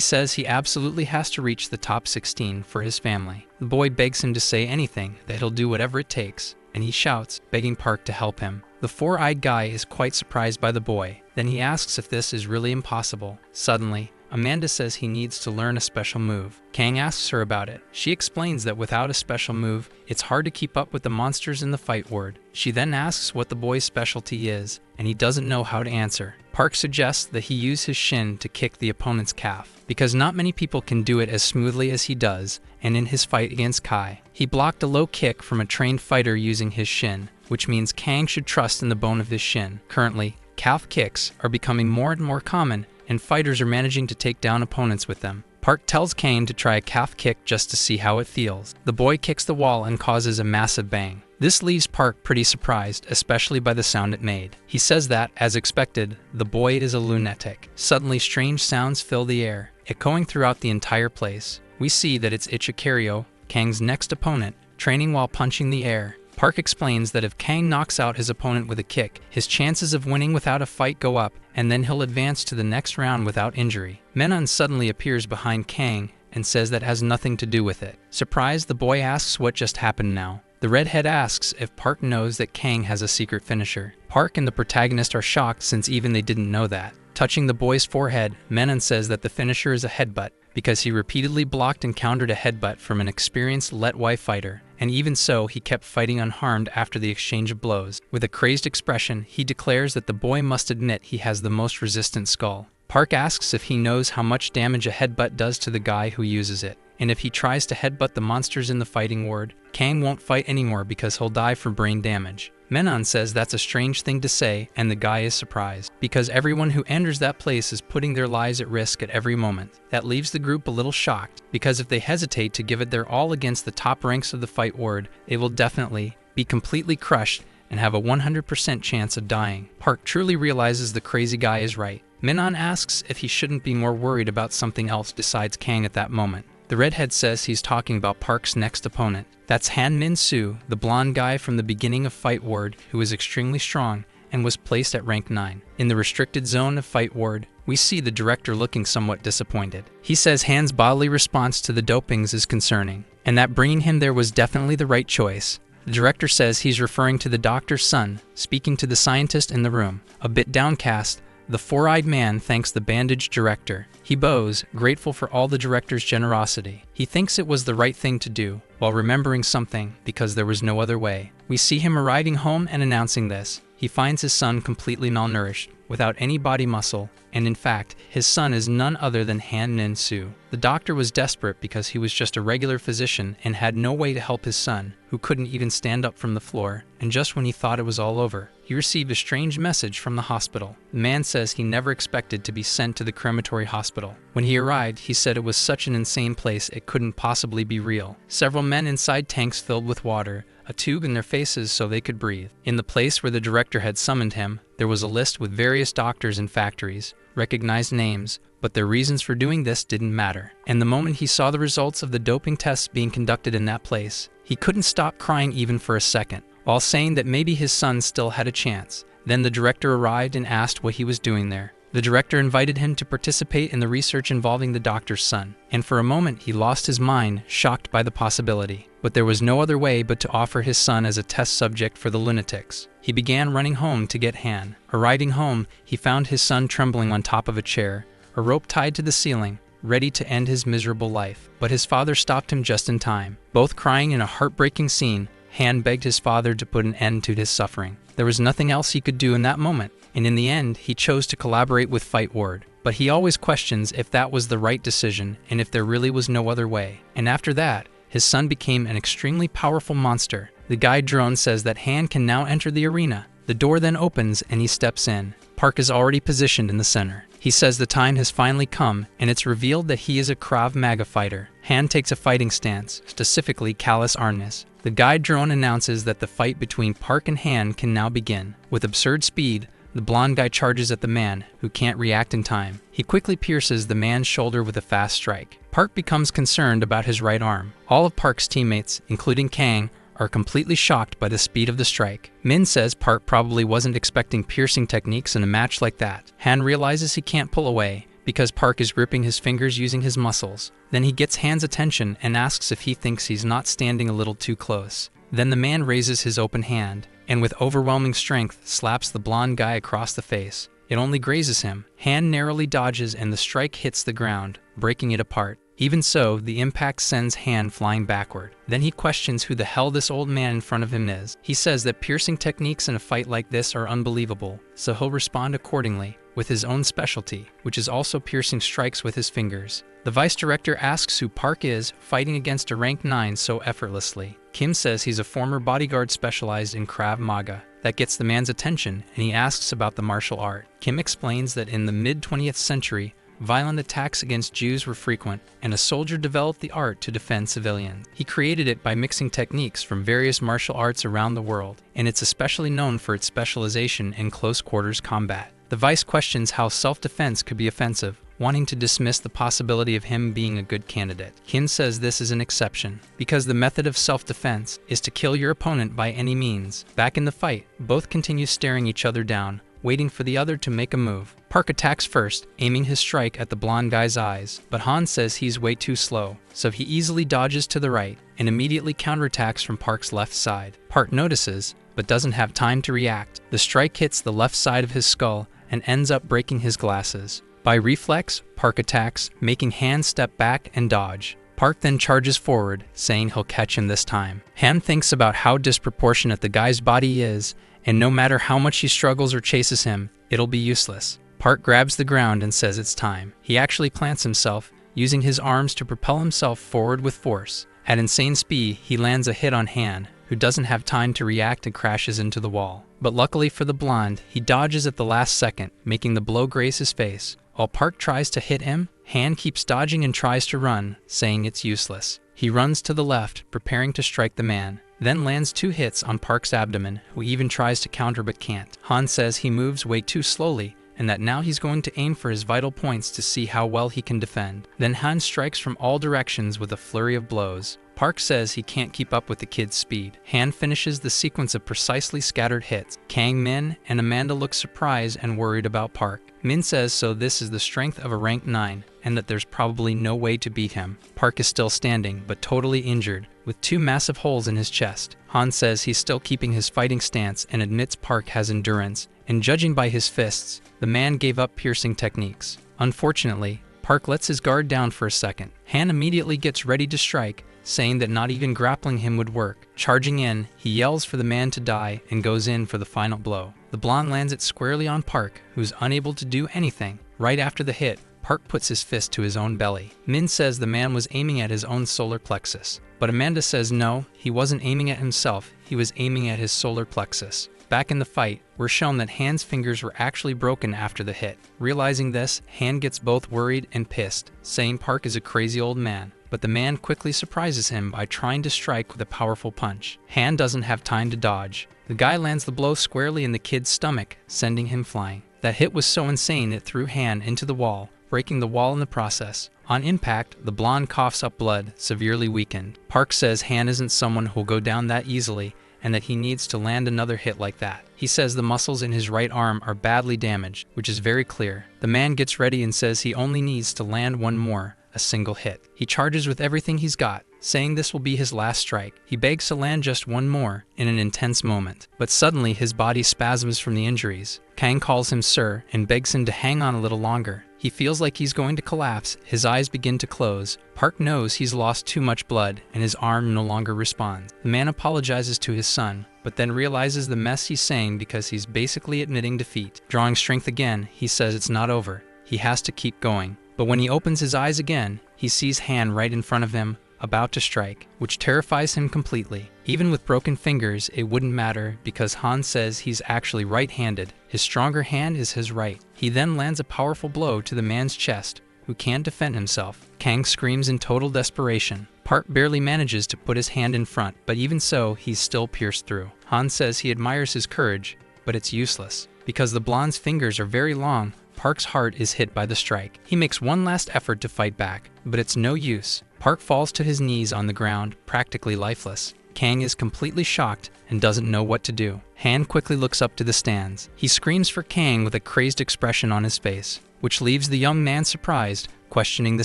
says he absolutely has to reach the top 16 for his family. The boy begs him to say anything, that he'll do whatever it takes, and he shouts, begging Park to help him. The four-eyed guy is quite surprised by the boy. Then he asks if this is really impossible. Suddenly, Amanda says he needs to learn a special move. Kang asks her about it. She explains that without a special move, it's hard to keep up with the monsters in the fight ward. She then asks what the boy's specialty is, and he doesn't know how to answer. Park suggests that he use his shin to kick the opponent's calf, because not many people can do it as smoothly as he does, and in his fight against Kai, he blocked a low kick from a trained fighter using his shin, which means Kang should trust in the bone of his shin. Currently, calf kicks are becoming more and more common, and fighters are managing to take down opponents with them. Park tells Kang to try a calf kick just to see how it feels. The boy kicks the wall and causes a massive bang. This leaves Park pretty surprised, especially by the sound it made. He says that, as expected, the boy is a lunatic. Suddenly, strange sounds fill the air, echoing throughout the entire place. We see that it's Ichikario, Kang's next opponent, training while punching the air. Park explains that if Kang knocks out his opponent with a kick, his chances of winning without a fight go up, and then he'll advance to the next round without injury. Menon suddenly appears behind Kang and says that has nothing to do with it. Surprised, the boy asks what just happened now. The redhead asks if Park knows that Kang has a secret finisher. Park and the protagonist are shocked since even they didn't know that. Touching the boy's forehead, Menon says that the finisher is a headbutt, because he repeatedly blocked and countered a headbutt from an experienced Letwai fighter, and even so, he kept fighting unharmed after the exchange of blows. With a crazed expression, he declares that the boy must admit he has the most resistant skull. Park asks if he knows how much damage a headbutt does to the guy who uses it, and if he tries to headbutt the monsters in the fighting ward, Kang won't fight anymore because he'll die from brain damage. Menon says that's a strange thing to say, and the guy is surprised, because everyone who enters that place is putting their lives at risk at every moment. That leaves the group a little shocked, because if they hesitate to give it their all against the top ranks of the fight ward, they will definitely be completely crushed and have a 100% chance of dying. Park truly realizes the crazy guy is right. Menon asks if he shouldn't be more worried about something else besides Kang at that moment. The redhead says he's talking about Park's next opponent. That's Han Min Soo, the blonde guy from the beginning of Fight Ward, who is extremely strong and was placed at rank 9. In the restricted zone of Fight Ward, we see the director looking somewhat disappointed. He says Han's bodily response to the dopings is concerning, and that bringing him there was definitely the right choice. The director says he's referring to the doctor's son, speaking to the scientist in the room. A bit downcast, the four-eyed man thanks the bandaged director. He bows, grateful for all the director's generosity. He thinks it was the right thing to do, while remembering something, because there was no other way. We see him arriving home and announcing this. He finds his son completely malnourished, without any body muscle, and in fact, his son is none other than Han Min-soo. The doctor was desperate because he was just a regular physician and had no way to help his son, who couldn't even stand up from the floor, and just when he thought it was all over, he received a strange message from the hospital. The man says he never expected to be sent to the crematory hospital. When he arrived, he said it was such an insane place it couldn't possibly be real. Several men inside tanks filled with water, a tube in their faces so they could breathe. In the place where the director had summoned him, there was a list with various doctors and factories, recognized names, but their reasons for doing this didn't matter. And the moment he saw the results of the doping tests being conducted in that place, he couldn't stop crying even for a second, while saying that maybe his son still had a chance. Then the director arrived and asked what he was doing there. The director invited him to participate in the research involving the doctor's son, and for a moment he lost his mind, shocked by the possibility. But there was no other way but to offer his son as a test subject for the lunatics. He began running home to get Han. Arriving home, he found his son trembling on top of a chair, a rope tied to the ceiling, ready to end his miserable life. But his father stopped him just in time. Both crying in a heartbreaking scene, Han begged his father to put an end to his suffering. There was nothing else he could do in that moment, and in the end, he chose to collaborate with Fight Ward. But he always questions if that was the right decision and if there really was no other way. And after that, his son became an extremely powerful monster. The guide drone says that Han can now enter the arena. The door then opens and he steps in. Park is already positioned in the center. He says the time has finally come, and it's revealed that he is a Krav Maga fighter. Han takes a fighting stance, specifically callous armness. The guide drone announces that the fight between Park and Han can now begin. With absurd speed, the blonde guy charges at the man, who can't react in time. He quickly pierces the man's shoulder with a fast strike. Park becomes concerned about his right arm. All of Park's teammates, including Kang, are completely shocked by the speed of the strike. Min says Park probably wasn't expecting piercing techniques in a match like that. Han realizes he can't pull away, because Park is gripping his fingers using his muscles. Then he gets Han's attention and asks if he thinks he's not standing a little too close. Then the man raises his open hand, and with overwhelming strength slaps the blonde guy across the face. It only grazes him. Han narrowly dodges and the strike hits the ground, breaking it apart. Even so, the impact sends Han flying backward. Then he questions who the hell this old man in front of him is. He says that piercing techniques in a fight like this are unbelievable, so he'll respond accordingly, with his own specialty, which is also piercing strikes with his fingers. The vice director asks who Park is, fighting against a rank 9 so effortlessly. Kim says he's a former bodyguard specialized in Krav Maga. That gets the man's attention, and he asks about the martial art. Kim explains that in the mid-20th century, violent attacks against Jews were frequent, and a soldier developed the art to defend civilians. He created it by mixing techniques from various martial arts around the world, and it's especially known for its specialization in close-quarters combat. The vice questions how self-defense could be offensive, wanting to dismiss the possibility of him being a good candidate. Kim says this is an exception, because the method of self-defense is to kill your opponent by any means. Back in the fight, both continue staring each other down, waiting for the other to make a move. Park attacks first, aiming his strike at the blonde guy's eyes, but Han says he's way too slow, so he easily dodges to the right and immediately counterattacks from Park's left side. Park notices, but doesn't have time to react. The strike hits the left side of his skull and ends up breaking his glasses. By reflex, Park attacks, making Han step back and dodge. Park then charges forward, saying he'll catch him this time. Han thinks about how disproportionate the guy's body is, and no matter how much he struggles or chases him, it'll be useless. Park grabs the ground and says it's time. He actually plants himself, using his arms to propel himself forward with force. At insane speed, he lands a hit on Han, who doesn't have time to react and crashes into the wall. But luckily for the blonde, he dodges at the last second, making the blow graze his face. While Park tries to hit him, Han keeps dodging and tries to run, saying it's useless. He runs to the left, preparing to strike the man, then lands 2 hits on Park's abdomen, who even tries to counter but can't. Han says he moves way too slowly, and that now he's going to aim for his vital points to see how well he can defend. Then Han strikes from all directions with a flurry of blows. Park says he can't keep up with the kid's speed. Han finishes the sequence of precisely scattered hits. Kang, Min, and Amanda look surprised and worried about Park. Min says so this is the strength of a rank 9, and that there's probably no way to beat him. Park is still standing, but totally injured, with 2 massive holes in his chest. Han says he's still keeping his fighting stance and admits Park has endurance, and judging by his fists, the man gave up piercing techniques. Unfortunately, Park lets his guard down for a second. Han immediately gets ready to strike, saying that not even grappling him would work. Charging in, he yells for the man to die and goes in for the final blow. The blonde lands it squarely on Park, who's unable to do anything. Right after the hit, Park puts his fist to his own belly. Min says the man was aiming at his own solar plexus, but Amanda says no, he wasn't aiming at himself, he was aiming at his solar plexus. Back in the fight, we're shown that Han's fingers were actually broken after the hit. Realizing this, Han gets both worried and pissed, saying Park is a crazy old man. But the man quickly surprises him by trying to strike with a powerful punch. Han doesn't have time to dodge. The guy lands the blow squarely in the kid's stomach, sending him flying. That hit was so insane it threw Han into the wall, breaking the wall in the process. On impact, the blonde coughs up blood, severely weakened. Park says Han isn't someone who'll go down that easily, and that he needs to land another hit like that. He says the muscles in his right arm are badly damaged, which is very clear. The man gets ready and says he only needs to land one more, a single hit. He charges with everything he's got, saying this will be his last strike. He begs to land just one more in an intense moment, but suddenly his body spasms from the injuries. Kang calls him sir and begs him to hang on a little longer. He feels like he's going to collapse, his eyes begin to close. Park knows he's lost too much blood and his arm no longer responds. The man apologizes to his son, but then realizes the mess he's saying because he's basically admitting defeat. Drawing strength again, he says it's not over. He has to keep going. But when he opens his eyes again, he sees Han right in front of him, about to strike, which terrifies him completely. Even with broken fingers, it wouldn't matter because Han says he's actually right-handed. His stronger hand is his right. He then lands a powerful blow to the man's chest, who can't defend himself. Kang screams in total desperation. Park barely manages to put his hand in front, but even so, he's still pierced through. Han says he admires his courage, but it's useless. Because the blonde's fingers are very long, Park's heart is hit by the strike. He makes one last effort to fight back, but it's no use. Park falls to his knees on the ground, practically lifeless. Kang is completely shocked and doesn't know what to do. Han quickly looks up to the stands. He screams for Kang with a crazed expression on his face, which leaves the young man surprised, questioning the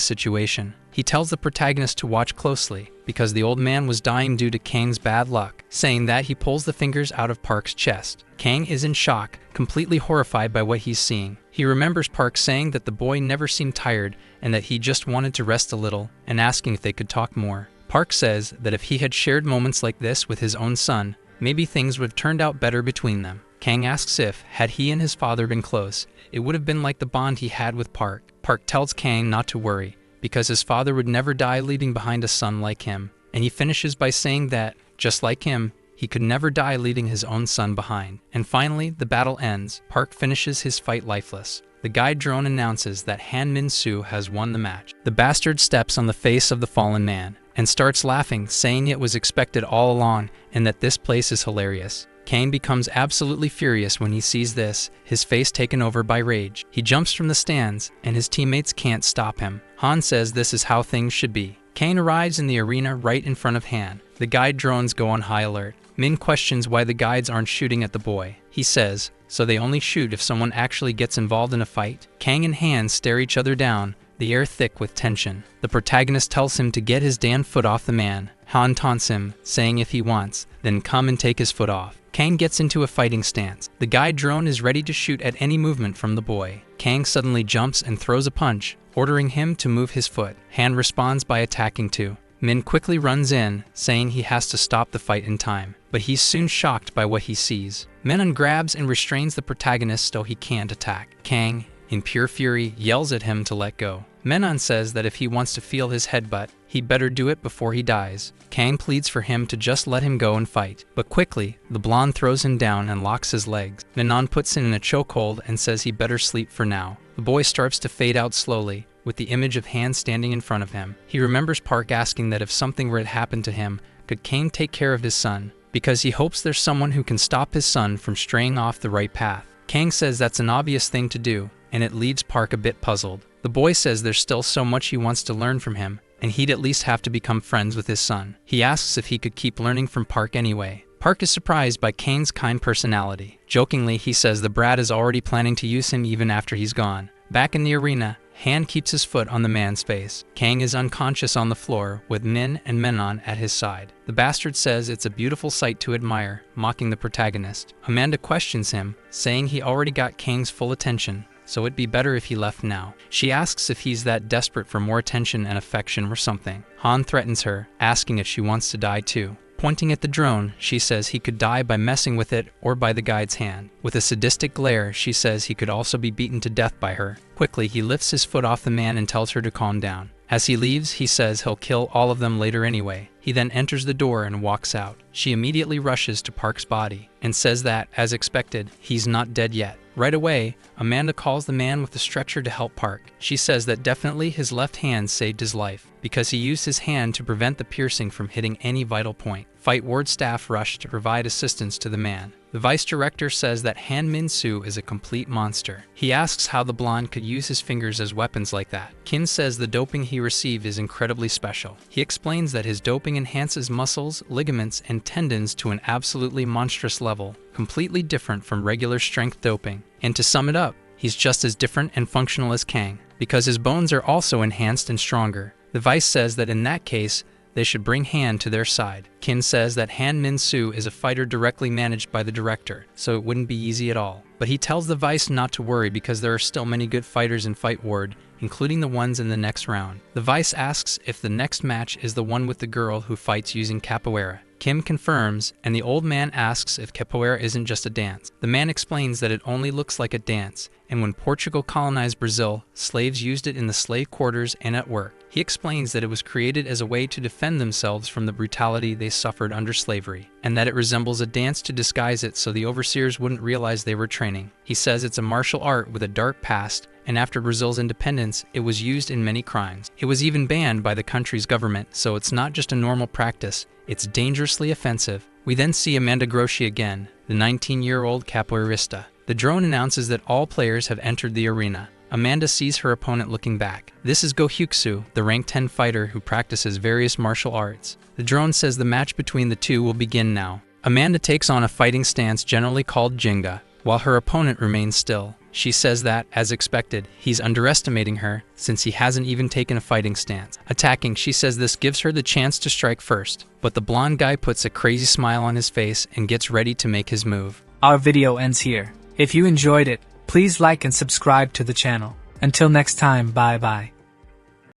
situation. He tells the protagonist to watch closely, because the old man was dying due to Kang's bad luck. Saying that, he pulls the fingers out of Park's chest. Kang is in shock, completely horrified by what he's seeing. He remembers Park saying that the boy never seemed tired and that he just wanted to rest a little, and asking if they could talk more. Park says that if he had shared moments like this with his own son, maybe things would have turned out better between them. Kang asks if, had he and his father been close, it would have been like the bond he had with Park. Park tells Kang not to worry, because his father would never die leaving behind a son like him, and he finishes by saying that, just like him, he could never die leaving his own son behind. And finally, the battle ends. Park finishes his fight lifeless. The guide drone announces that Han Min-soo has won the match. The bastard steps on the face of the fallen man and starts laughing, saying it was expected all along and that this place is hilarious. Kang becomes absolutely furious when he sees this, his face taken over by rage. He jumps from the stands, and his teammates can't stop him. Han says this is how things should be. Kang arrives in the arena right in front of Han. The guide drones go on high alert. Min questions why the guides aren't shooting at the boy. He says, so they only shoot if someone actually gets involved in a fight? Kang and Han stare each other down, the air thick with tension. The protagonist tells him to get his damn foot off the man. Han taunts him, saying if he wants, then come and take his foot off. Kang gets into a fighting stance. The guide drone is ready to shoot at any movement from the boy. Kang suddenly jumps and throws a punch, ordering him to move his foot. Han responds by attacking too. Min quickly runs in, saying he has to stop the fight in time, but he's soon shocked by what he sees. Menon grabs and restrains the protagonist so he can't attack. Kang, in pure fury, yells at him to let go. Menon says that if he wants to feel his headbutt, he'd better do it before he dies. Kang pleads for him to just let him go and fight, but quickly, the blonde throws him down and locks his legs. Menon puts him in a chokehold and says he better sleep for now. The boy starts to fade out slowly, with the image of Han standing in front of him. He remembers Park asking that if something were to happen to him, could Kang take care of his son, because he hopes there's someone who can stop his son from straying off the right path. Kang says that's an obvious thing to do, and it leaves Park a bit puzzled. The boy says there's still so much he wants to learn from him, and he'd at least have to become friends with his son. He asks if he could keep learning from Park anyway. Park is surprised by Kang's kind personality. Jokingly, he says the brat is already planning to use him even after he's gone. Back in the arena, Han keeps his foot on the man's face. Kang is unconscious on the floor, with Min and Menon at his side. The bastard says it's a beautiful sight to admire, mocking the protagonist. Amanda questions him, saying he already got Kang's full attention, so it'd be better if he left now. She asks if he's that desperate for more attention and affection or something. Han threatens her, asking if she wants to die too. Pointing at the drone, she says he could die by messing with it or by the guide's hand. With a sadistic glare, she says he could also be beaten to death by her. Quickly, he lifts his foot off the man and tells her to calm down. As he leaves, he says he'll kill all of them later anyway. He then enters the door and walks out. She immediately rushes to Park's body and says that, as expected, he's not dead yet. Right away, Amanda calls the man with the stretcher to help Park. She says that definitely his left hand saved his life, because he used his hand to prevent the piercing from hitting any vital point. Fight ward staff rush to provide assistance to the man. The vice director says that Han Min-soo is a complete monster. He asks how the blonde could use his fingers as weapons like that. Kim says the doping he received is incredibly special. He explains that his doping enhances muscles, ligaments, and tendons to an absolutely monstrous level, completely different from regular strength doping. And to sum it up, he's just as different and functional as Kang, because his bones are also enhanced and stronger. The vice says that in that case, they should bring Han to their side. Kim says that Han Min-soo is a fighter directly managed by the director, so it wouldn't be easy at all. But he tells the vice not to worry because there are still many good fighters in Fight Ward, including the ones in the next round. The vice asks if the next match is the one with the girl who fights using capoeira. Kim confirms, and the old man asks if capoeira isn't just a dance. The man explains that it only looks like a dance, and when Portugal colonized Brazil, slaves used it in the slave quarters and at work. He explains that it was created as a way to defend themselves from the brutality they suffered under slavery, and that it resembles a dance to disguise it so the overseers wouldn't realize they were training. He says it's a martial art with a dark past, and after Brazil's independence, it was used in many crimes. It was even banned by the country's government, so it's not just a normal practice, it's dangerously offensive. We then see Amanda Groshi again, the 19-year-old capoeirista. The drone announces that all players have entered the arena. Amanda sees her opponent looking back. This is Go Hyuksu, the rank 10 fighter who practices various martial arts. The drone says the match between the two will begin now. Amanda takes on a fighting stance generally called Jenga, while her opponent remains still. She says that, as expected, he's underestimating her since he hasn't even taken a fighting stance. Attacking, she says this gives her the chance to strike first, but the blonde guy puts a crazy smile on his face and gets ready to make his move. Our video ends here. If you enjoyed it, please like and subscribe to the channel. Until next time, bye bye.